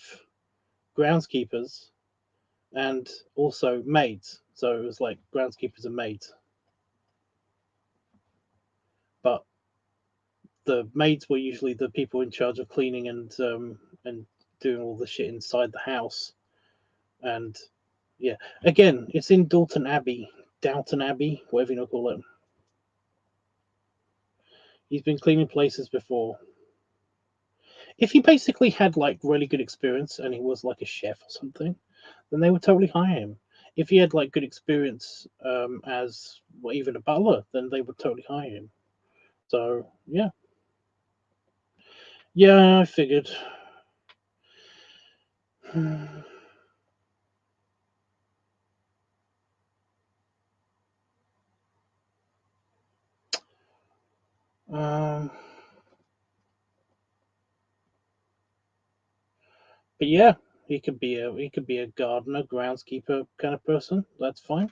groundskeepers and also maids. So it was like groundskeepers and maids. But the maids were usually the people in charge of cleaning and doing all the shit inside the house. And yeah, again, it's in Downton Abbey, whatever you want to call it. He's been cleaning places before. If he basically had like really good experience and he was like a chef or something, then they would totally hire him. If he had like good experience as well, even a butler, then they would totally hire him. So yeah, yeah, I figured. Um, but yeah, he could be a gardener, groundskeeper kind of person. That's fine.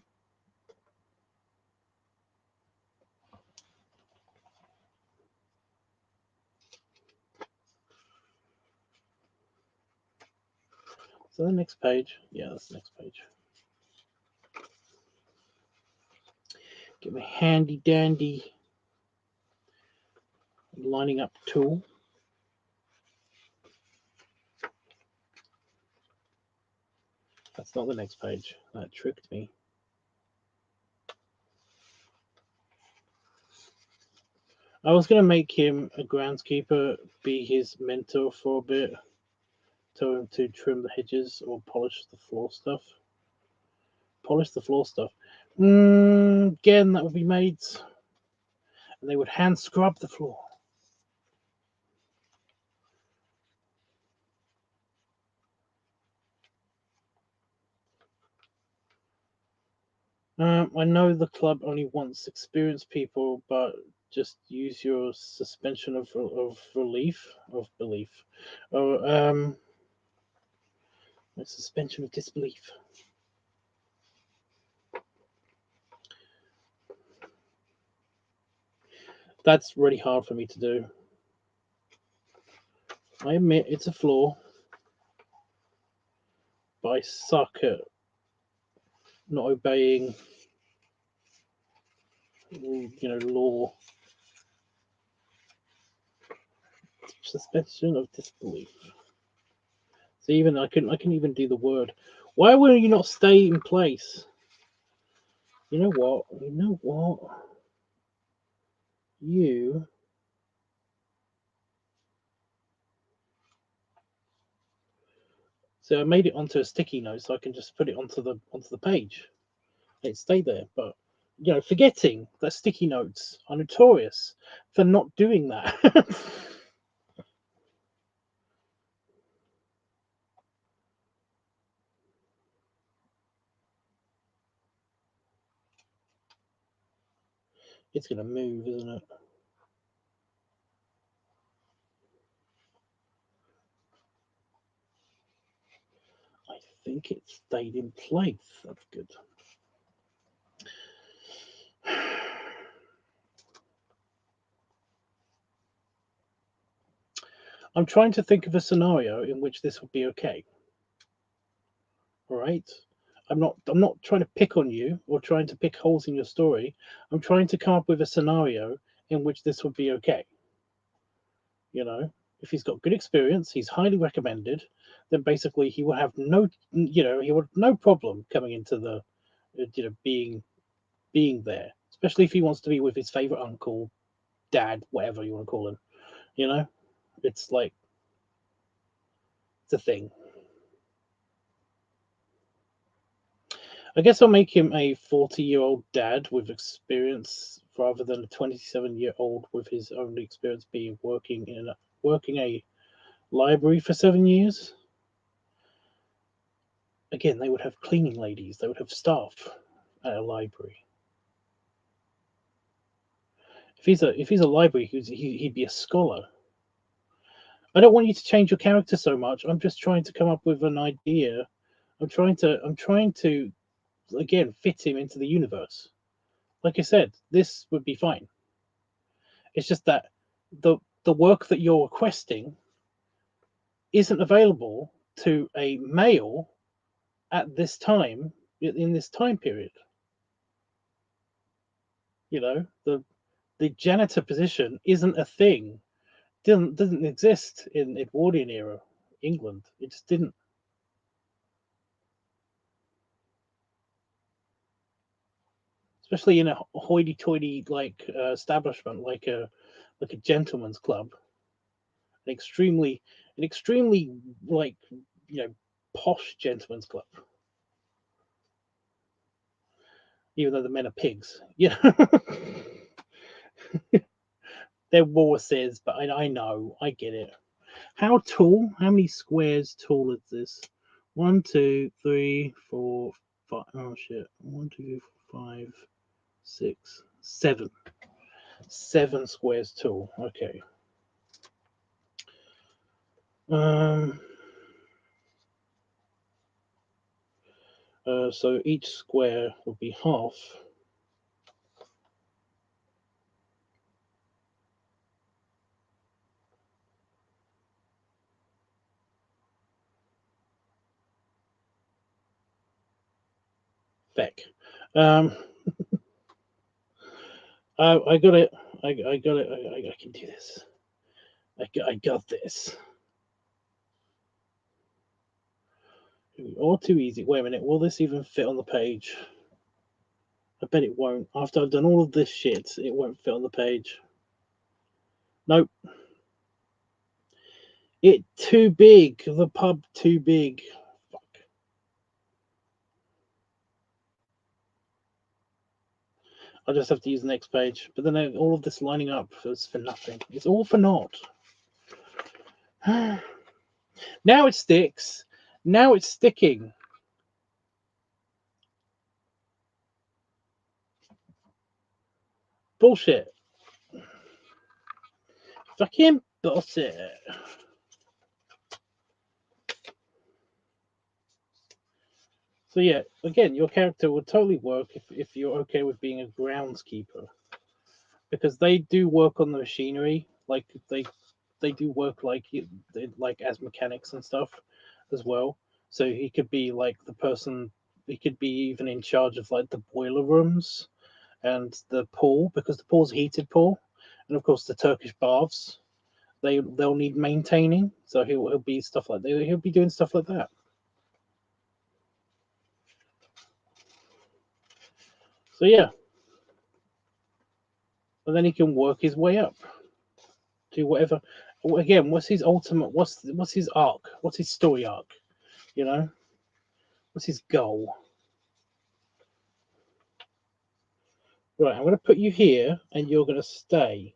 So the next page, yeah, that's the next page. Get my handy dandy lining up tool. That's not the next page. That tricked me. I was going to make him a groundskeeper, be his mentor for a bit, tell him to trim the hedges or polish the floor stuff. Polish the floor stuff. Again, that would be maids. And they would hand scrub the floor. I know the club only wants experienced people, but just use your suspension of belief, or suspension of disbelief. That's really hard for me to do. I admit it's a flaw, but I suck at not obeying, law. Suspension of disbelief. So even I can even do the word. Why will you not stay in place? You know what? You know what? You. So I made it onto a sticky note, so I can just put it onto the page. It stay there, but forgetting that sticky notes are notorious for not doing that. It's gonna move, isn't it? I think it stayed in place. That's good. I'm trying to think of a scenario in which this would be okay. All right. I'm not trying to pick on you or trying to pick holes in your story. I'm trying to come up with a scenario in which this would be okay. You know, if he's got good experience, he's highly recommended, then basically he will have no, he would have no problem coming into the, being there, especially if he wants to be with his favorite uncle, dad, whatever you want to call him. You know, it's like it's a thing. I guess I'll make him a 40-year-old dad with experience rather than a 27-year-old with his only experience being working a library for 7 years. Again, they would have cleaning ladies, they would have staff at a library. If he's a library, he'd be a scholar. I don't want you to change your character so much. I'm just trying to come up with an idea. I'm trying to again fit him into the universe. Like I said, this would be fine. It's just that the work that you're requesting isn't available to a male at this time in this time period. You know, the janitor position isn't a thing. Doesn't exist in Edwardian era England. It just didn't. Especially in a hoity-toity establishment like a gentleman's club, an extremely like posh gentleman's club. Even though the men are pigs, they're Walruses, but I know, I get it. How tall? How many squares tall is this? 1, 2, 3, 4, 5. Oh shit! 1, 2, 5, 6, 7. 7 squares tall. Okay. So each square would be half. Feck. I got it. I got it. I can do this. I got this. All too easy. Wait a minute. Will this even fit on the page? I bet it won't. After I've done all of this shit, it won't fit on the page. Nope. It too big. The pub too big. Fuck. I'll just have to use the next page. But then all of this lining up is for nothing. It's all for naught. Now it sticks. Now it's sticking. Bullshit. Fucking bullshit. So yeah, again, your character would totally work if you're okay with being a groundskeeper, because they do work on the machinery. Like they do work like as mechanics and stuff as well. So he could be like the person. He could be even in charge of like the boiler rooms and the pool, because the pool's a heated pool, and of course the Turkish baths. They'll need maintaining, so he'll be stuff like that. He'll be doing stuff like that. So yeah, and then he can work his way up to whatever. Again, what's his ultimate? What's his arc? What's his story arc? You know, what's his goal? Right, I'm going to put you here, and you're going to stay.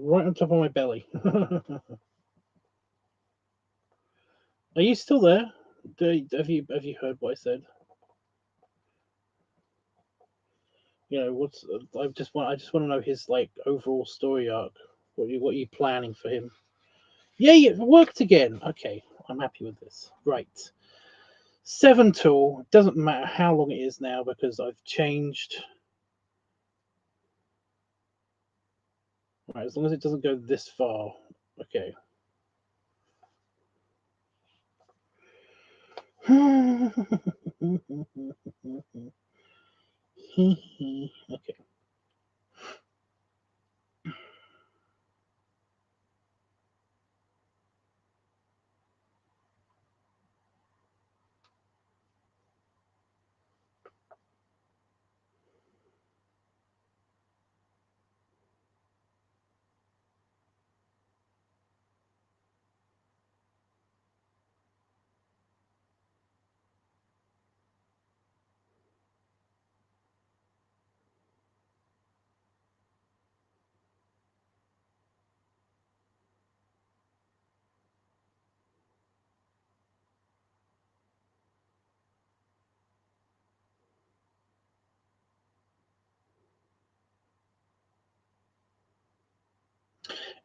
Right on top of my belly. Are you still there? Have you heard what I said? You know, what's I just want to know his like overall story arc. What are you planning for him? Yeah, it worked again. Okay, I'm happy with this. Right. 7 tool. Doesn't matter how long it is now because I've changed. Right, as long as it doesn't go this far. Okay. Okay.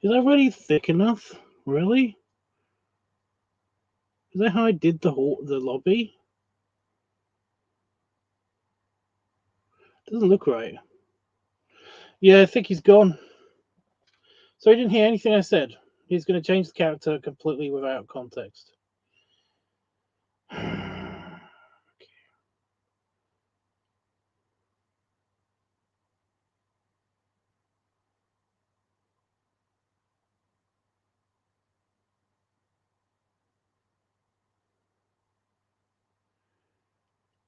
Is that really thick enough? Really? Is that how I did the lobby? Doesn't look right. Yeah, I think he's gone. So he didn't hear anything I said. He's going to change the character completely without context.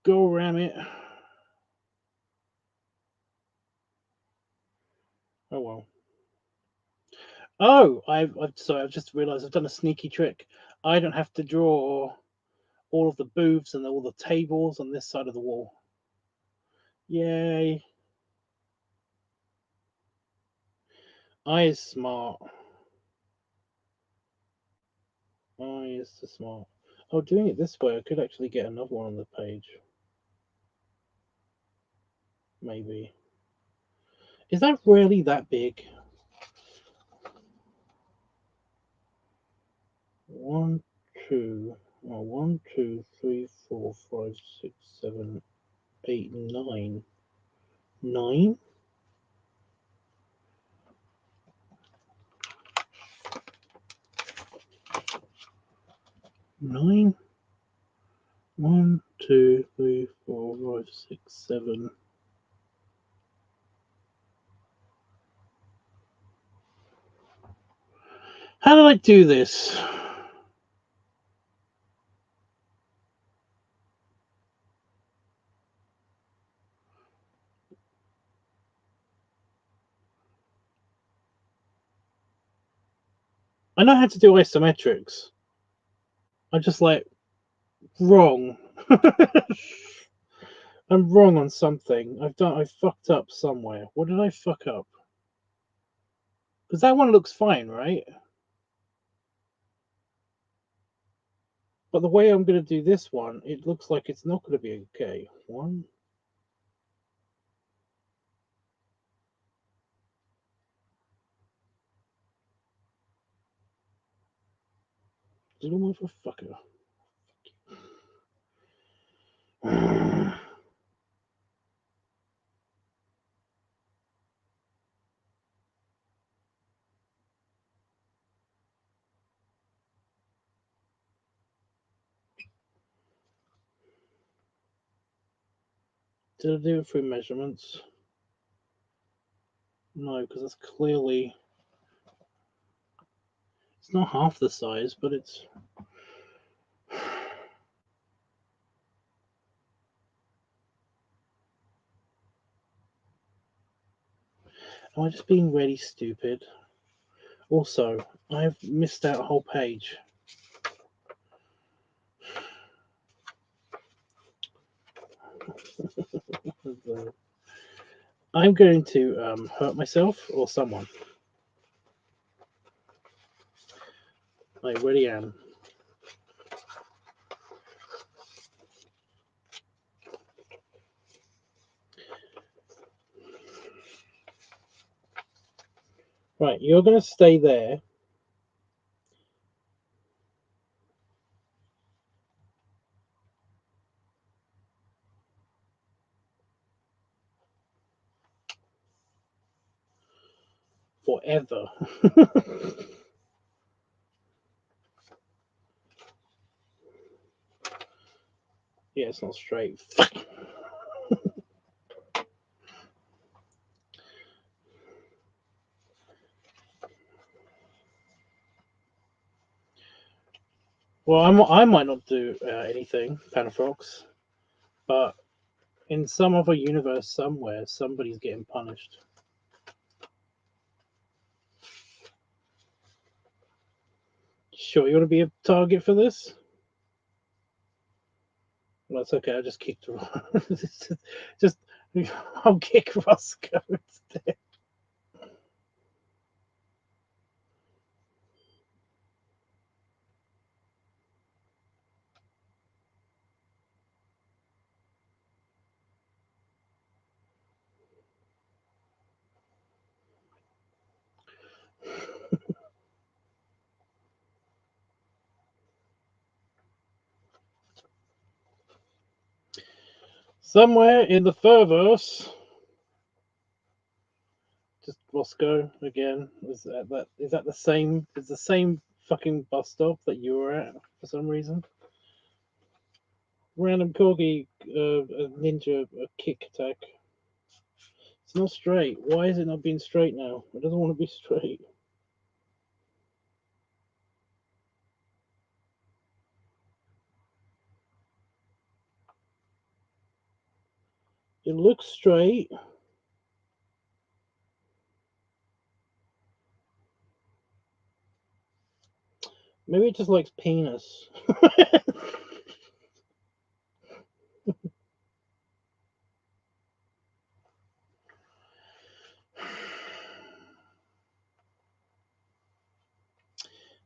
Go ram it. Oh well. Oh, I've sorry. I've just realised I've done a sneaky trick. I don't have to draw all of the booths and all the tables on this side of the wall. Yay! I is smart. I is the smart. Oh, doing it this way, I could actually get another one on the page. Maybe. Is that really that big? 1, 2, 1, 2, 3, 4, 5, 6, 7, 8, 9. 9? Nine? 1, 2, 3, 4, 5, 6, 7. How did I do this? I know how to do isometrics. I'm just like wrong. I'm wrong on something. I fucked up somewhere. What did I fuck up? Because that one looks fine, right? But the way I'm going to do this one, it looks like it's not going to be okay. One. Little motherfucker. Did I do it through measurements? No, because it's clearly... It's not half the size, but it's... Am I just being really stupid? Also, I've missed out a whole page. I'm going to hurt myself or someone. I really am. Right, you're going to stay there. Forever. Yeah, it's not straight. Well, I might not do anything, Panafox, but in some other universe somewhere, somebody's getting punished. Sure, you want to be a target for this? Well, that's okay. I just kicked her. just I'll kick Roscoe instead. Somewhere in the Furverse, just Roscoe again. Is that the same? Is the same fucking bus stop that you were at for some reason? Random corgi, a ninja, a kick attack. It's not straight. Why is it not being straight now? It doesn't want to be straight. It looks straight. Maybe it just likes penis.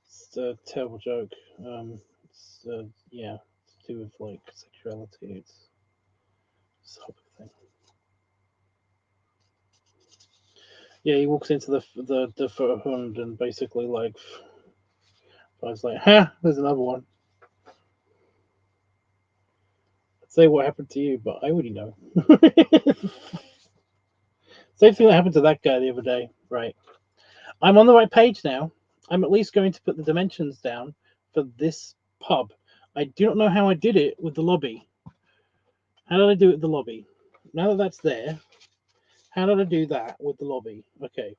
It's a terrible joke. It's yeah, it's to do with like sexuality. It's a whole thing. Yeah, he walks into the Hund and basically like, I was like, ha, there's another one. I'd say what happened to you, but I already know. Same thing that happened to that guy the other day. Right. I'm on the right page now. I'm at least going to put the dimensions down for this pub. I do not know how I did it with the lobby. How did I do it with the lobby? Now that that's there, how did I do that with the lobby? Okay.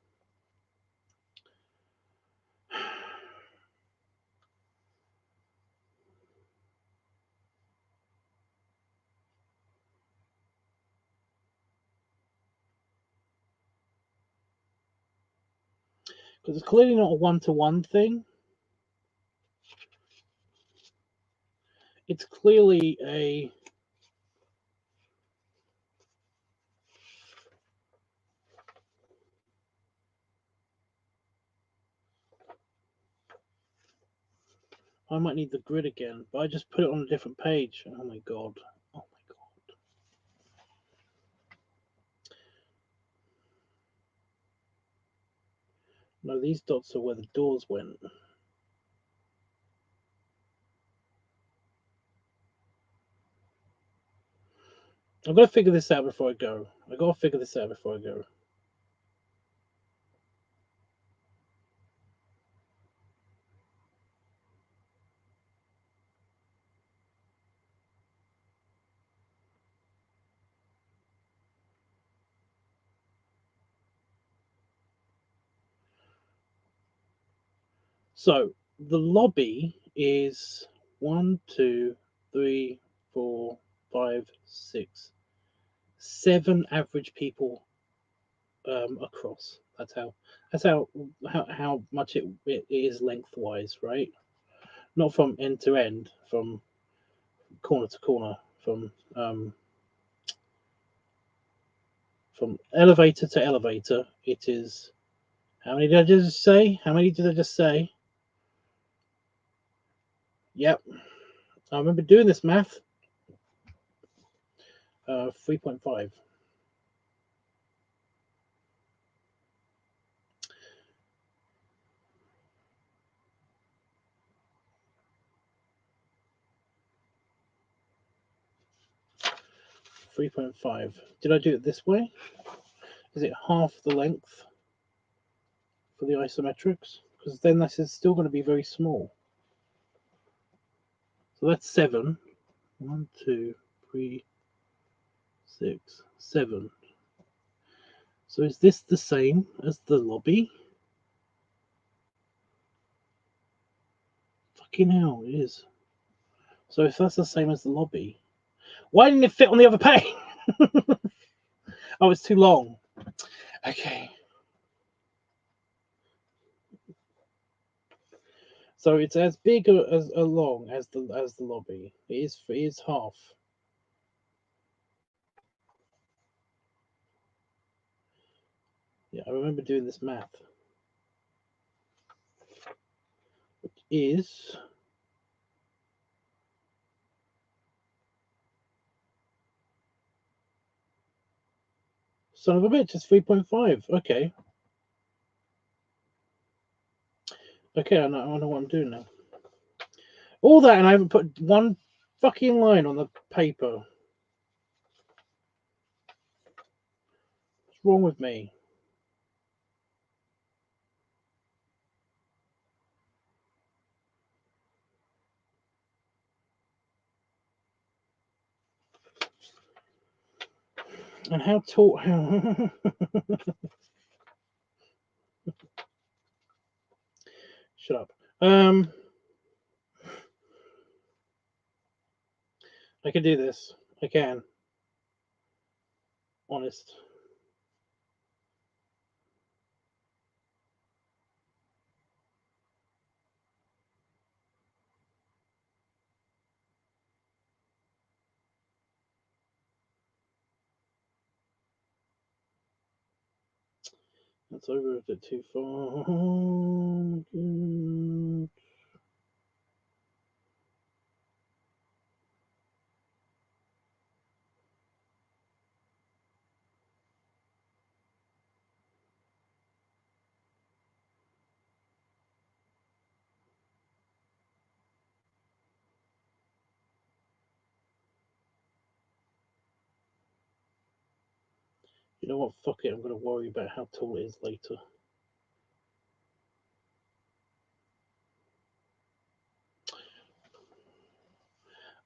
Because it's clearly not a one-to-one thing. It's clearly a... I might need the grid again, but I just put it on a different page. Oh my god. Oh my god. No, these dots are where the doors went. I've got to figure this out before I go. I've got to figure this out before I go. So, the lobby is 1, 2, 3, 4, 5, 6, 7 average people across. That's how much it is lengthwise, right? Not from end to end, from corner to corner, from elevator to elevator. It is, how many did I just say? How many did I just say? Yep, I remember doing this math. 3.5. 3.5. Did I do it this way? Is it half the length for the isometrics? Because then this is still going to be very small. So that's 7. 1, 2, 3, 6, 7. So is this the same as the lobby? Fucking hell, it is. So if that's the same as the lobby, why didn't it fit on the other page? Oh, it's too long. Okay. So it's as big as long as the lobby. It is half. Yeah, I remember doing this math. Which is son of a bitch, it's 3.5. Okay. Okay, I know what I'm doing now. All that, and I haven't put one fucking line on the paper. What's wrong with me? And how tall? Shut up. I can do this. I can. Honest. That's over a bit too far. You know what? Fuck it. I'm going to worry about how tall it is later.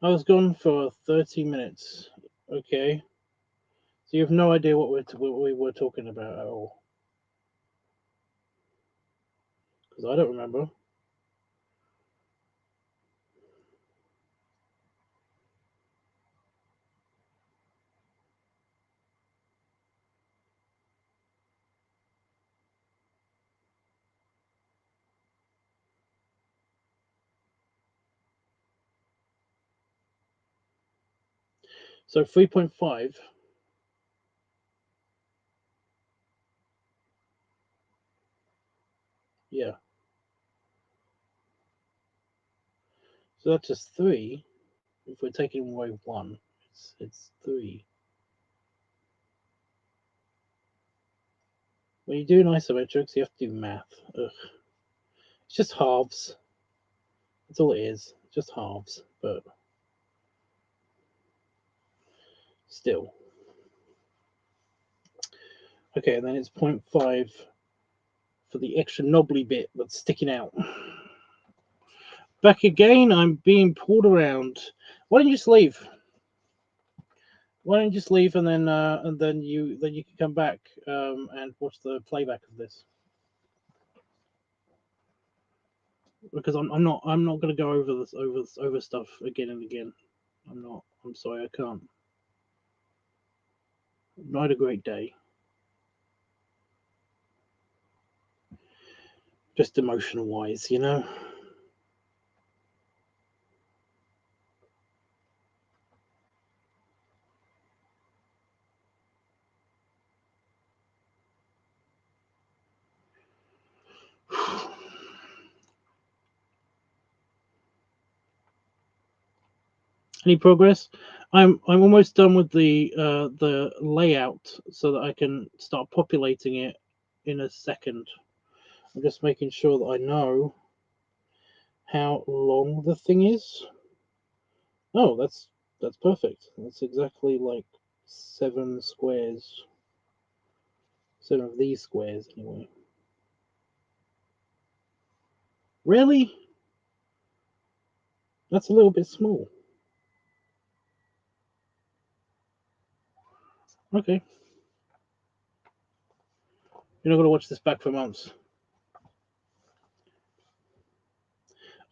I was gone for 30 minutes. Okay. So you have no idea what we were talking about at all. Because I don't remember. So 3.5. Yeah. So that's just 3. If we're taking away 1, it's 3. When you're doing isometrics, you have to do math. Ugh. It's just halves. That's all it is. Just halves. But still. Okay, and then it's 0.5 for the extra knobbly bit that's sticking out. Back again, I'm being pulled around. Why don't you just leave? Why don't you just leave and then you can come back and watch the playback of this? Because I'm not going to go over stuff again and again. I'm not. I'm sorry, I can't. I had a great day. Just emotional wise, you know. Any progress? I'm almost done with the layout so that I can start populating it in a second. I'm just making sure that I know how long the thing is. Oh, that's perfect. That's exactly like 7 squares. 7 of these squares, anyway. Really? That's a little bit small. Okay. You're not going to watch this back for months.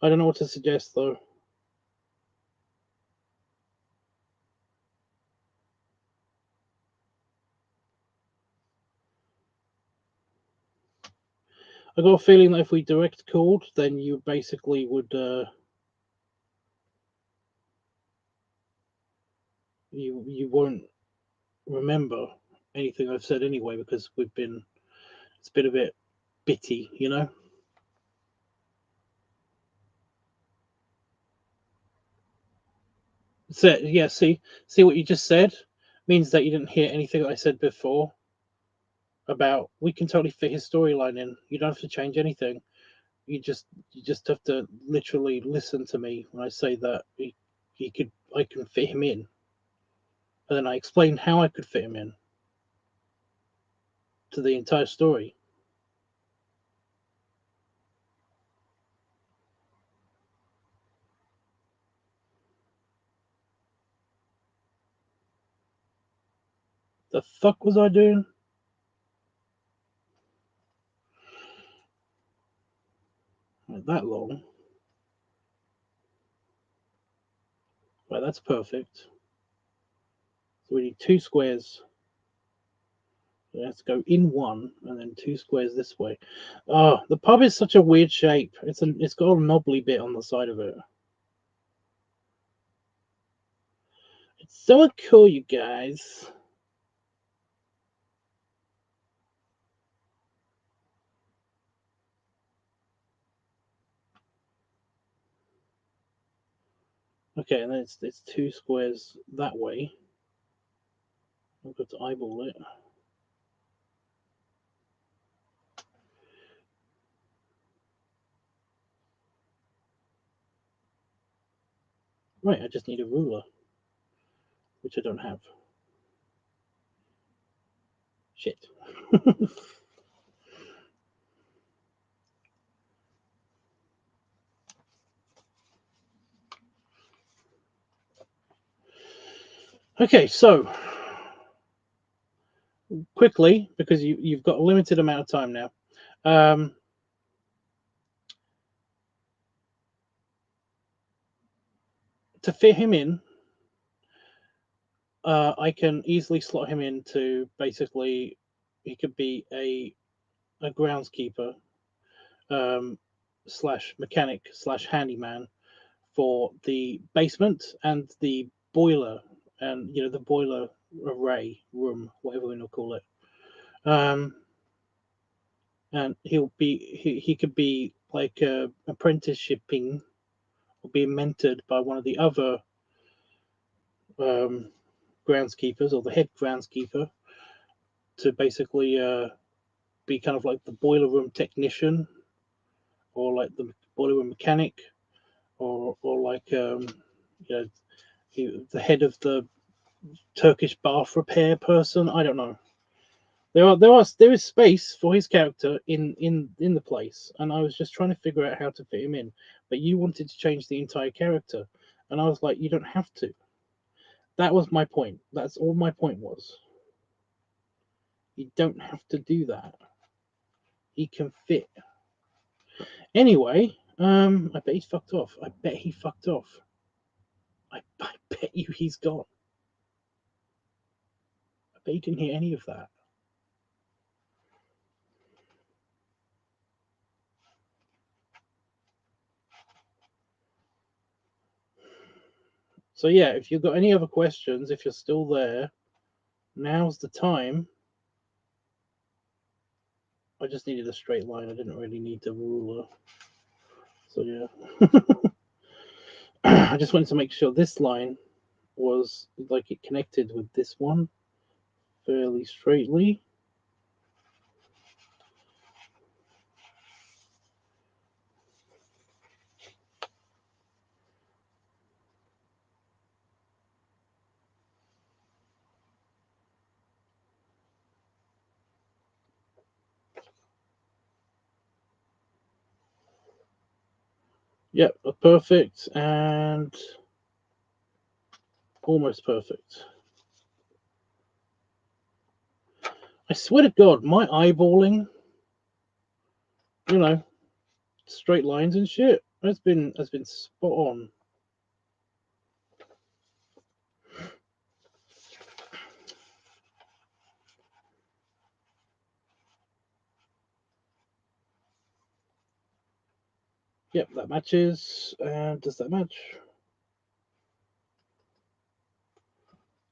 I don't know what to suggest, though. I got a feeling that if we direct called, then you basically would you won't remember anything I've said anyway, because it's been a bit bitty, you know. So yeah, see what you just said means that you didn't hear anything that I said before about we can totally fit his storyline in. You don't have to change anything. You just have to literally listen to me when I say that I can fit him in, and then I explain how I could fit him in to the entire story. The fuck was I doing? Not that long. Right, that's perfect. So we need 2 squares. Let's go in 1 and then 2 squares this way. Oh, the pub is such a weird shape. It's got a knobbly bit on the side of it. It's so cool, you guys. Okay, and then it's 2 squares that way. I've got to eyeball it. Right, I just need a ruler, which I don't have. Shit. Okay, so quickly, because you've got a limited amount of time now. To fit him in, I can easily slot him into basically he could be a groundskeeper slash mechanic slash handyman for the basement and the boiler, and the boiler array room, whatever we want to call it. And he could be like apprenticeshiping or being mentored by one of the other um, groundskeepers or the head groundskeeper to basically be kind of like the boiler room technician or like the boiler room mechanic or like the head of the Turkish bath repair person. I don't know. There is space for his character in the place, and I was just trying to figure out how to fit him in. But you wanted to change the entire character, and I was like, you don't have to. That was my point. That's all my point was. You don't have to do that. He can fit. Anyway, I bet he's fucked off. I bet he fucked off. I bet you he's gone. I bet you didn't hear any of that. So yeah, if you've got any other questions, if you're still there, now's the time. I just needed a straight line. I didn't really need the ruler. So yeah. I just wanted to make sure this line was like it connected with this one fairly straightly. Yep, perfect and almost perfect. I swear to God, my eyeballing, you know, straight lines and shit has been spot on. Yep, that matches. And does that match?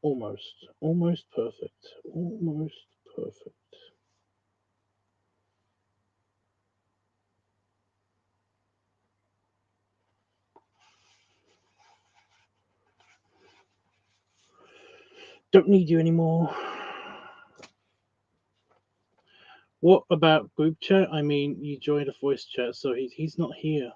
Almost perfect. Almost perfect. Don't need you anymore. What about group chat? I mean, you joined a voice chat, so he's not here.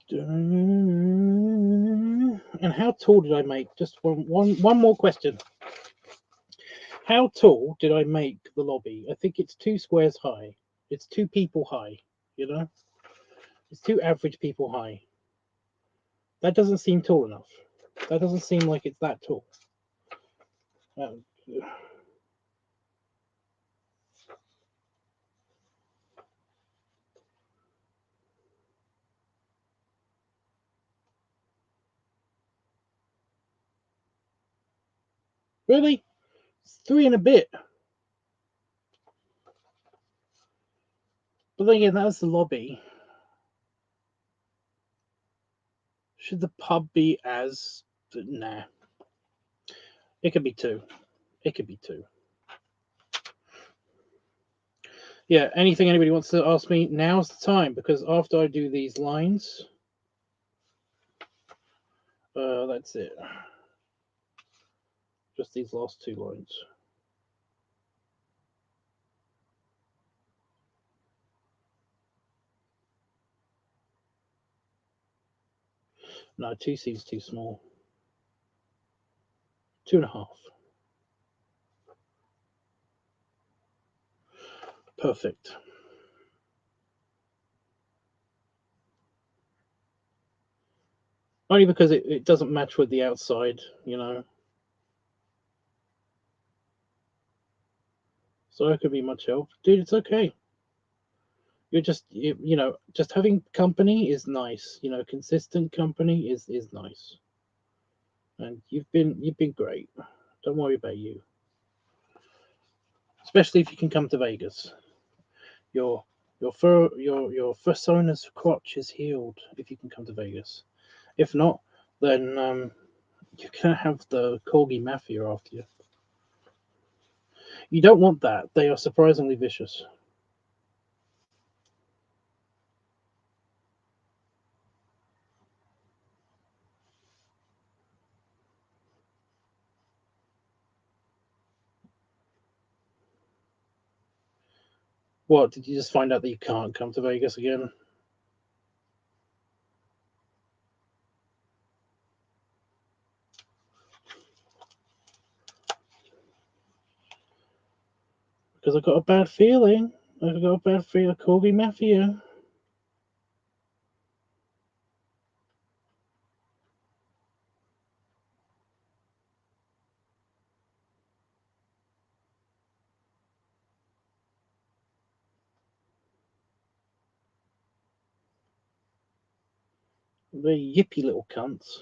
And how tall did I make? Just one more question. How tall did I make the lobby? I think it's 2 squares high. It's 2 people high, you know? It's 2 average people high. That doesn't seem tall enough. That doesn't seem like it's that tall. Really? It's 3 and a bit. But then again, that's the lobby. Should the pub be as... Nah. It could be 2. It could be 2. Yeah, anything anybody wants to ask me, now's the time, because after I do these lines, that's it. Just these last 2 lines. No, 2 seems too small. 2.5. Perfect. Only because it doesn't match with the outside, you know. So it could be much help. Dude, it's okay. You're just, you know, just having company is nice. You know, consistent company is nice. And you've been great. Don't worry about you. Especially if you can come to Vegas. Your persona's crotch is healed if you can come to Vegas. If not, then you're gonna have the Corgi Mafia after you. You don't want that. They are surprisingly vicious. What, did you just find out that you can't come to Vegas again? Because I got a bad feeling. I got a bad feeling. Corgi Mafia. The yippy little cunts.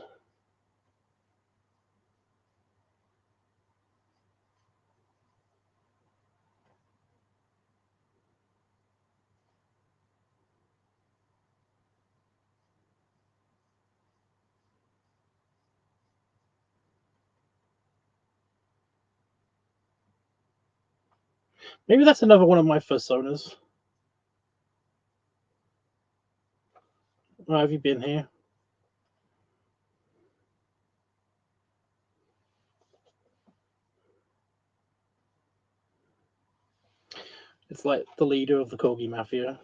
Maybe that's another one of my personas. Oh, have you been here? It's like the leader of the Corgi Mafia.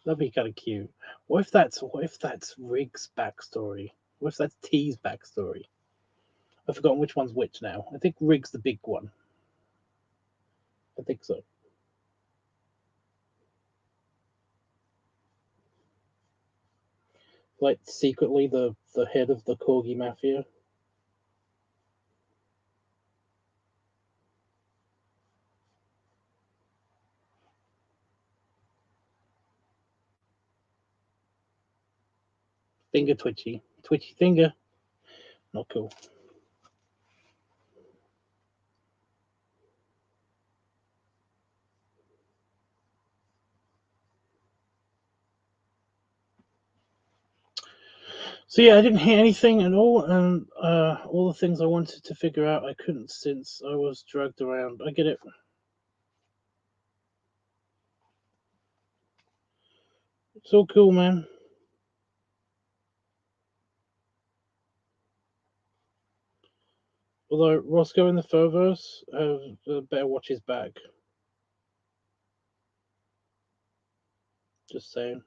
That'd be kind of cute. What if that's Rig's backstory? What if that's T's backstory? I've forgotten which one's which now. I think Rig's the big one. I think so. Like secretly the head of the Corgi Mafia. Finger twitchy. Twitchy finger. Not cool. So yeah, I didn't hear anything at all, and all the things I wanted to figure out I couldn't since I was dragged around. I get it. It's all cool, man. Although Roscoe in the Furverse better watch his back. Just saying.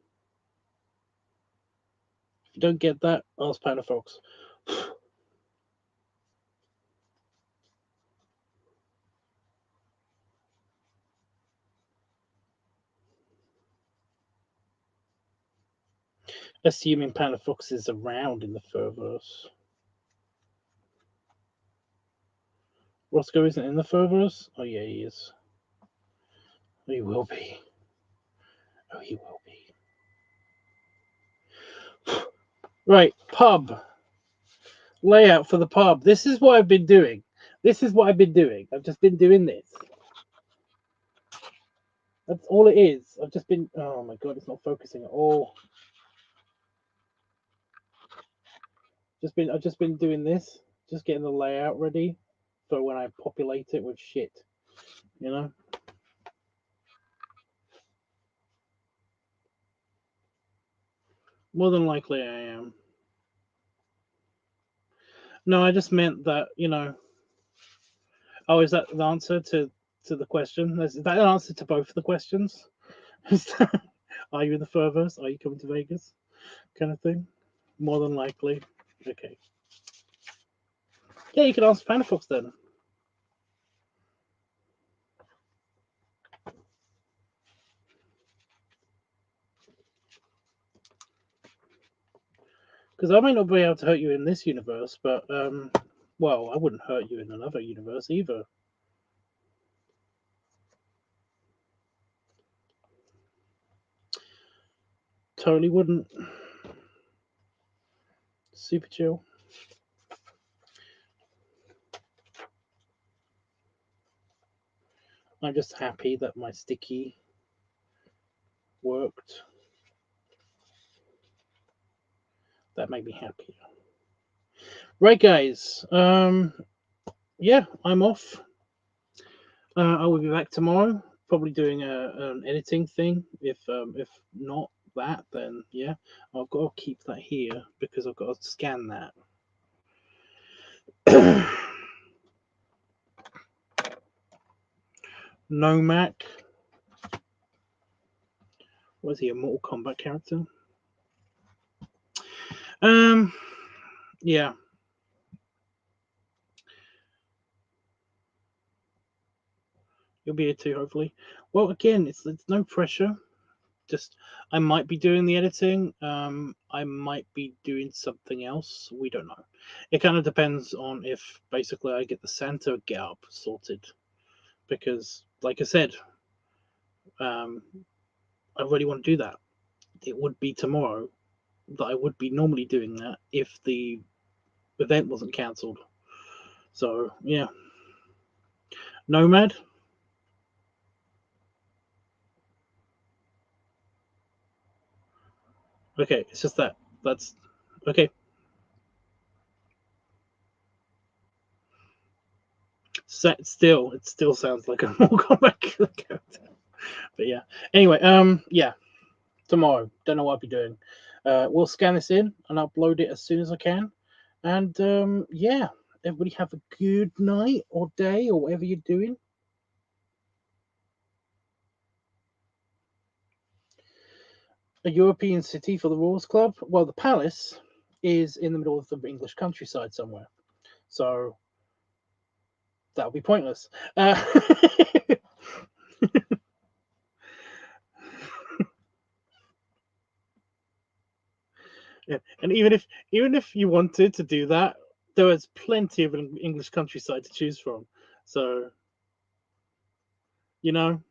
If you don't get that, ask Panda Fox. Assuming Panda Fox is around in the Furverse. Roscoe isn't in the Furverse? Oh yeah, he is. He will be. Oh, he will be. Right, pub. Layout for the pub. This is what I've been doing. I've just been doing this. That's all it is. I've just been. Oh my god, it's not focusing at all. I've just been doing this. Just getting the layout ready for when I populate it with shit. You know. More than likely, I am. No, I just meant that Oh, is that the answer to the question? Is that an answer to both the questions? Are you in the Furverse? Are you coming to Vegas? Kind of thing. More than likely. Okay. Yeah, you can ask Panda Fox then. Because I may not be able to hurt you in this universe, but well, I wouldn't hurt you in another universe either. Totally wouldn't. Super chill. I'm just happy that my sticky worked. That made me happy. Right, guys. Yeah, I'm off. I will be back tomorrow, probably doing an editing thing. If not that, then yeah, I've got to keep that here because I've got to scan that. Nomac. Was he a Mortal Kombat character? Yeah. You'll be here too, hopefully. Well, again, it's no pressure. Just I might be doing the editing. I might be doing something else. We don't know. It kind of depends on if basically I get the Santa get up sorted, because like I said, I really want to do that. It would be tomorrow that I would be normally doing that if the event wasn't cancelled. So yeah, Nomad. Okay, it's just that. That's okay. It still sounds like a Mortal Kombat character. But yeah. Anyway, yeah. Tomorrow. Don't know what I'll be doing. We'll scan this in and upload it as soon as I can. And yeah, everybody have a good night or day or whatever you're doing. a European city for the Royals Club? Well, the Palace is in the middle of the English countryside somewhere, so that would be pointless. Yeah. And even if you wanted to do that, there is plenty of an English countryside to choose from. So you know,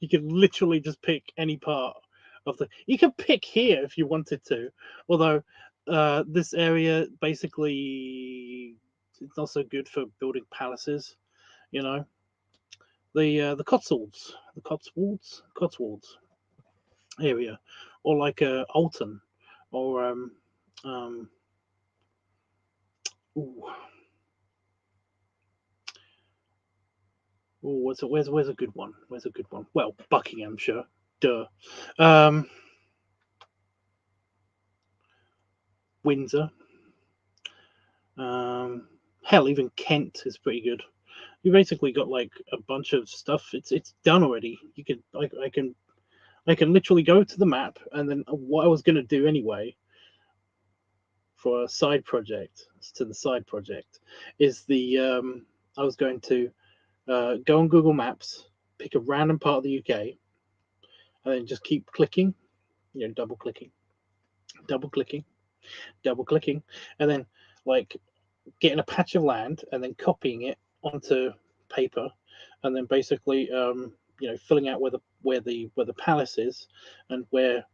you could literally just pick any part of the. You could pick here if you wanted to, although this area basically it's not so good for building palaces. You know, the Cotswolds area, or like Alton, or um, ooh, ooh, where's a good one? Where's a good one? Well, Buckinghamshire, duh. Um, Windsor. Hell, even Kent is pretty good. You basically got like a bunch of stuff. It's done already. You can I can literally go to the map, and then what I was gonna do anyway for a side project to the side project is the I was going to go on Google Maps, pick a random part of the UK, and then just keep clicking, double clicking, double clicking, double clicking, and then like getting a patch of land and then copying it onto paper, and then basically filling out where the palace is and where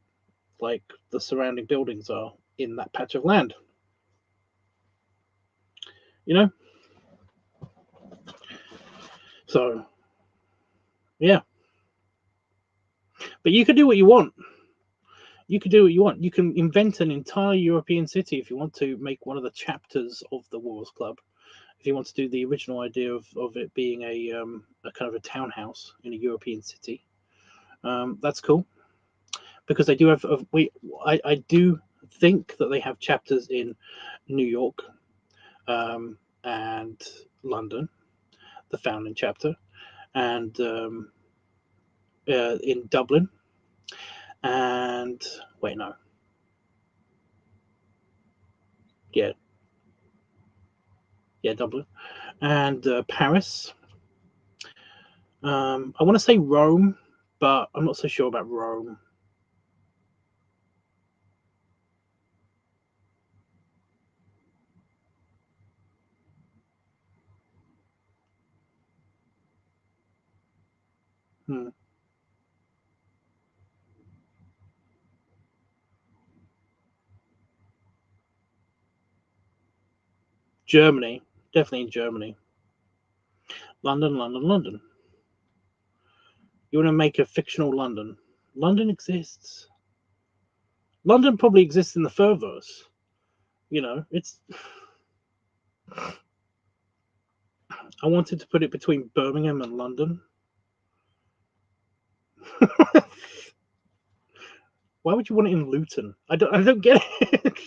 like the surrounding buildings are in that patch of land. You know, so yeah. But you could do what you want. You could do what you want. You can invent an entire European city if you want to make one of the chapters of the Wars Club. If you want to do the original idea of it being a kind of a townhouse in a European city, that's cool because they do have. I do think that they have chapters in New York and London, the founding chapter, and in Dublin, and wait, no, yeah, yeah, Dublin, and Paris. I want to say Rome, but I'm not so sure about Rome. Hmm. Germany, definitely in Germany. London, London, London. You want to make a fictional London? London exists. London probably exists in the furverse. It's. I wanted to put it between Birmingham and London. Why would you want it in Luton? I don't get it.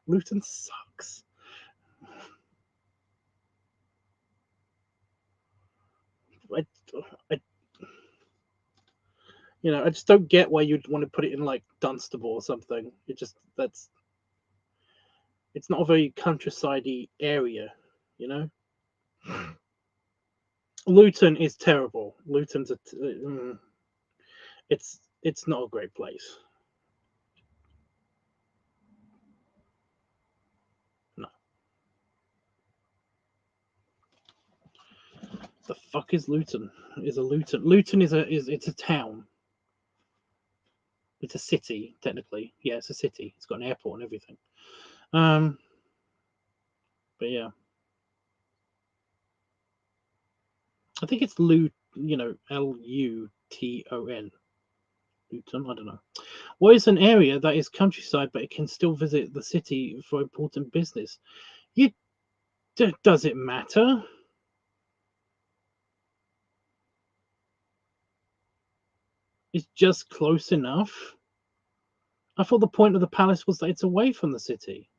Luton sucks. I, I, I just don't get why you'd want to put it in like Dunstable or something. It's not a very countryside-y area, you know. Luton is terrible. It's not a great place. No, the fuck is Luton? Is a Luton? Luton it's a town. It's a city technically. Yeah, it's a city. It's got an airport and everything. Um, but yeah, I think it's Luton. Luton. I don't know. What is an area that is countryside, but it can still visit the city for important business? You does it matter? It's just close enough. I thought the point of the palace was that it's away from the city.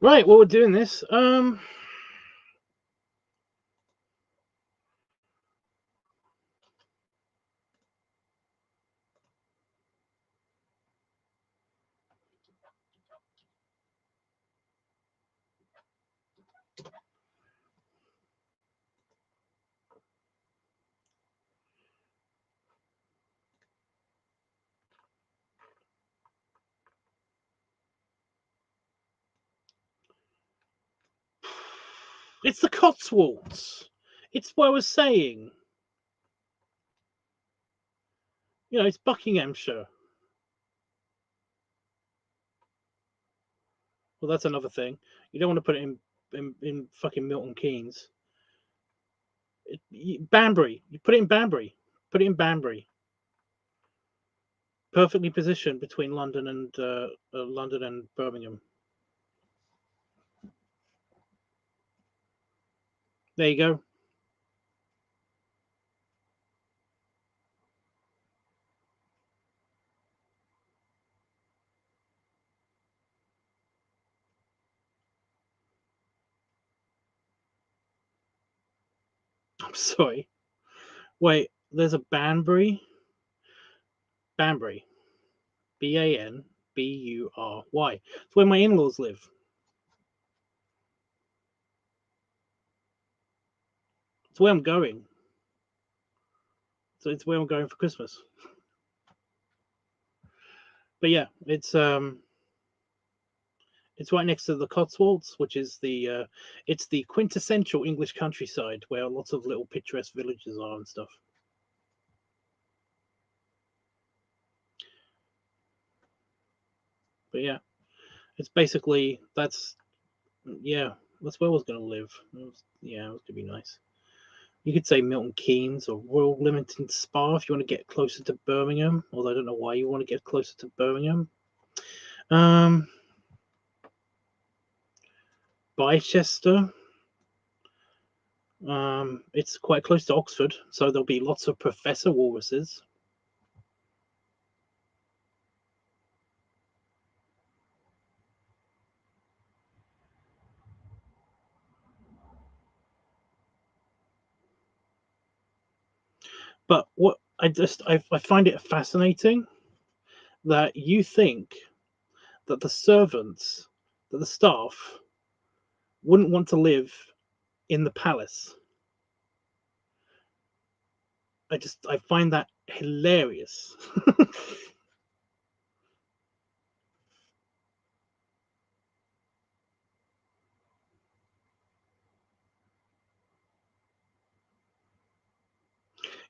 Right, well, we're doing this. It's the Cotswolds. It's what I was saying. You know, it's Buckinghamshire. Well, that's another thing. You don't want to put it in fucking Milton Keynes. Banbury. You put it in Banbury. Put it in Banbury. Perfectly positioned between London and Birmingham. There you go. I'm sorry. Wait, there's a Banbury. Banbury. Banbury. It's where my in-laws live. It's where I'm going. So it's where I'm going for Christmas. But yeah, it's right next to the Cotswolds, which is it's the quintessential English countryside where lots of little picturesque villages are and stuff. But yeah, it's basically that's where I was going to live. It was going to be nice. You could say Milton Keynes or Royal Leamington Spa if you want to get closer to Birmingham. Although I don't know why you want to get closer to Birmingham. Bicester. It's quite close to Oxford, so there'll be lots of Professor Walruses. But what I find it fascinating that you think that the servants, that the staff wouldn't want to live in the palace. I find that hilarious.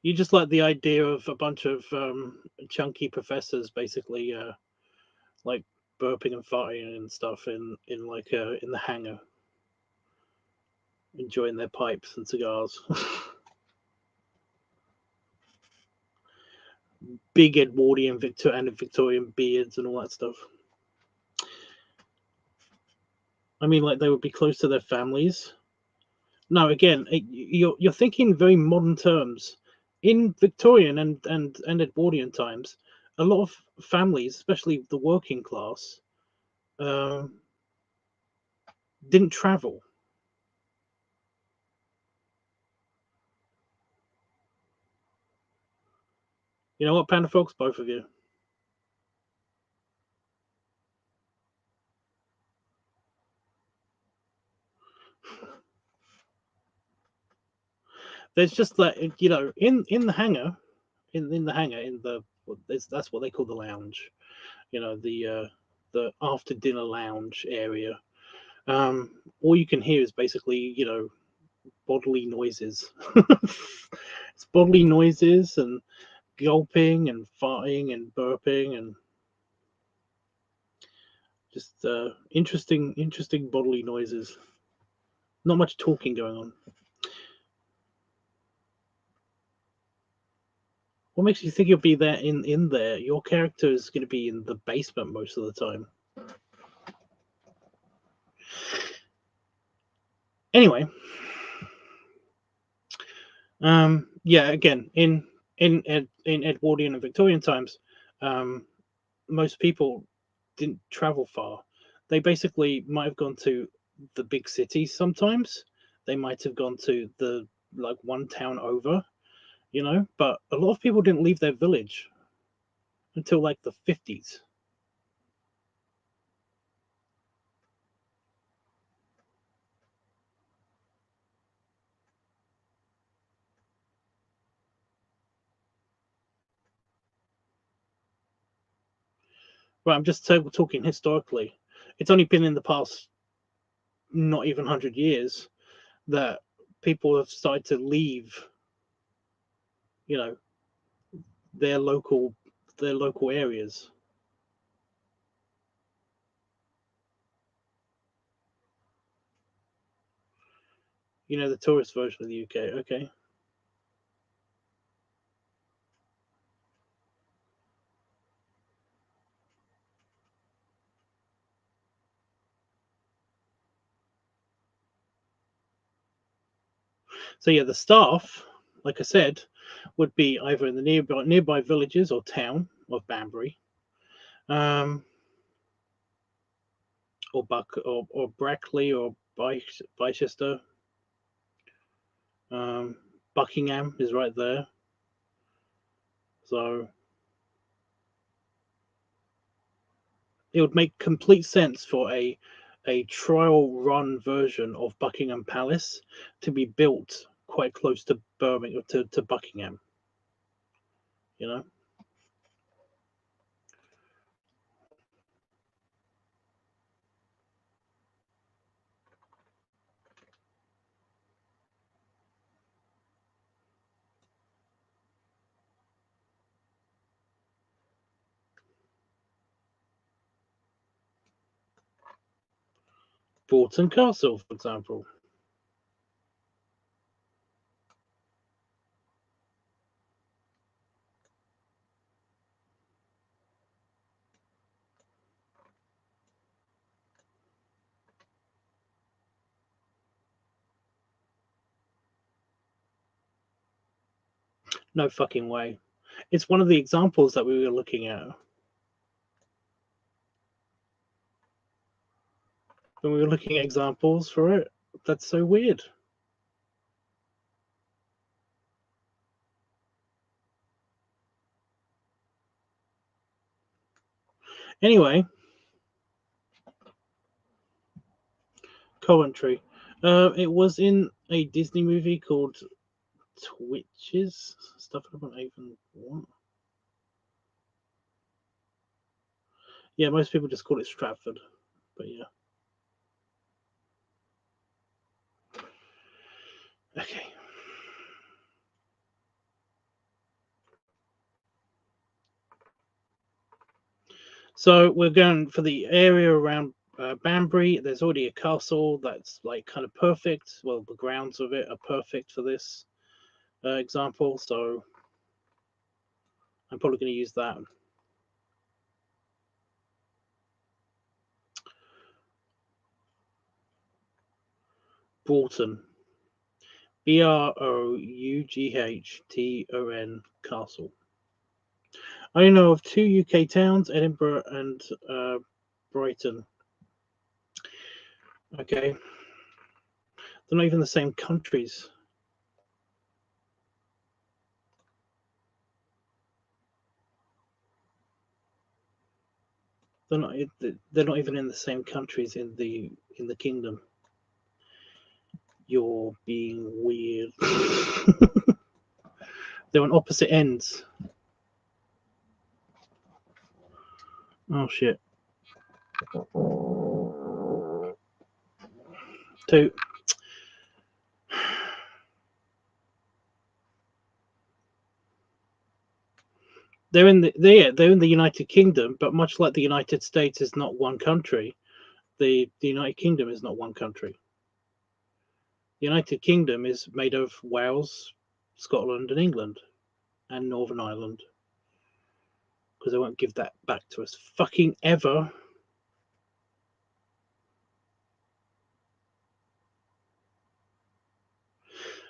You just like the idea of a bunch of chunky professors basically like burping and farting and stuff in the hangar, enjoying their pipes and cigars. Big Edwardian Victorian beards and all that stuff. I mean, like they would be close to their families. No, again, you're thinking very modern terms. In Victorian and Edwardian times, a lot of families, especially the working class, didn't travel. You know what, Panda Fox, both of you. There's just that, you know, in the hangar, in the hangar, that's what they call the lounge. You know, the after dinner lounge area. All you can hear is basically, you know, bodily noises. It's bodily noises and gulping and farting and burping and just interesting bodily noises. Not much talking going on. What makes you think you'll be there in there? Your character is going to be in the basement most of the time. Anyway, yeah, again, in Edwardian and Victorian times, most people didn't travel far. They basically might have gone to the big cities sometimes. They might have gone to the like one town over, you know, but a lot of people didn't leave their village until like the 50s. Right, I'm just talking historically. It's only been in the past not even 100 years that people have started to leave, you know, their local areas. You know, the tourist version of the UK. Okay. So yeah, the staff, like I said, would be either in the nearby villages or town of Banbury, um, or Brackley or Bicester. Buckingham is right there. So it would make complete sense for a trial run version of Buckingham Palace to be built quite close to Birmingham to Buckingham. You know, Broughton Castle, for example. No fucking way. It's one of the examples that we were looking at when we were looking at examples for it. That's so weird. Anyway, Coventry. It was in a Disney movie called Twitches. Stuff I don't even what. Yeah, most people just call it Stratford, but yeah. Okay. So we're going for the area around Banbury. There's already a castle that's like kind of perfect. Well, the grounds of it are perfect for this example. So I'm probably going to use that. Broughton. Broughton Castle. I know of two UK towns, Edinburgh and Brighton. Okay. They're not even the same countries. They're not. They're not even in the same countries in the kingdom. You're being weird. They're on opposite ends. Oh shit. Two. They're in the United Kingdom, but much like the United States is not one country, the United Kingdom is not one country. The United Kingdom is made of Wales, Scotland, and England, and Northern Ireland. Because they won't give that back to us fucking ever.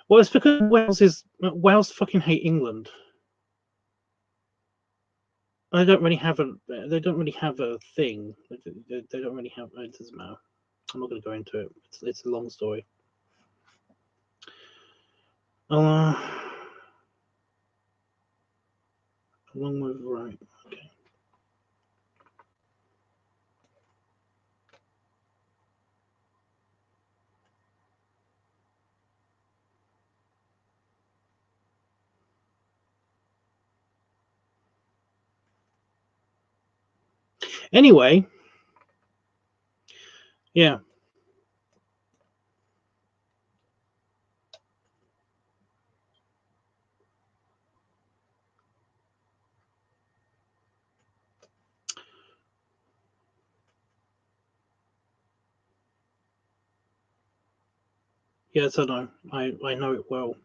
Well, it's because Wales fucking hate England. I don't really have a. They don't really have a thing. They don't really have. It doesn't matter. I'm not going to go into it. It's a long story. Along with right. Okay. Anyway, yeah. Yes, I know. I know it well.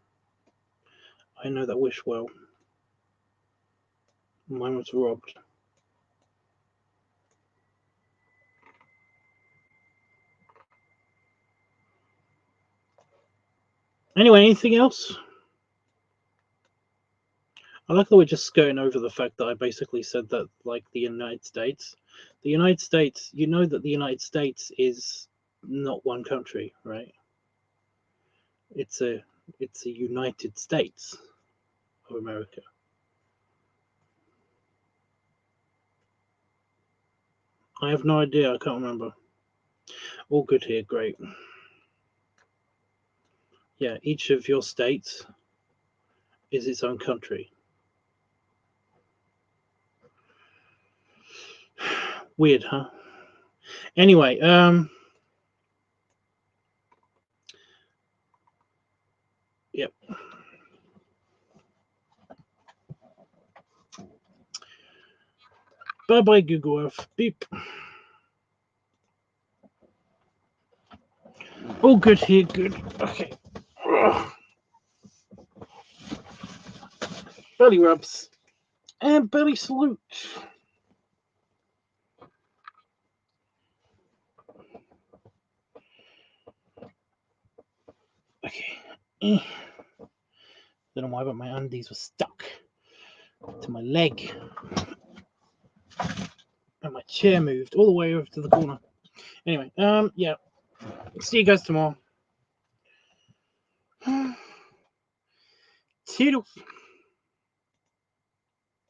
I know that wish well. Mine was robbed. Anyway, anything else? I like that we're just skirting over the fact that I basically said that, like, the United States, you know that the United States is not one country, right? It's a United States of America. I have no idea. I can't remember. All good here. Great. Yeah, each of your states is its own country. Weird, huh? Anyway, yep. Bye-bye, Google Earth. Beep. All good here. Good. Okay. Belly rubs. And belly salute. Okay. Don't know why, but my undies were stuck to my leg. And my chair moved all the way over to the corner. Anyway, yeah. See you guys tomorrow. Toodles.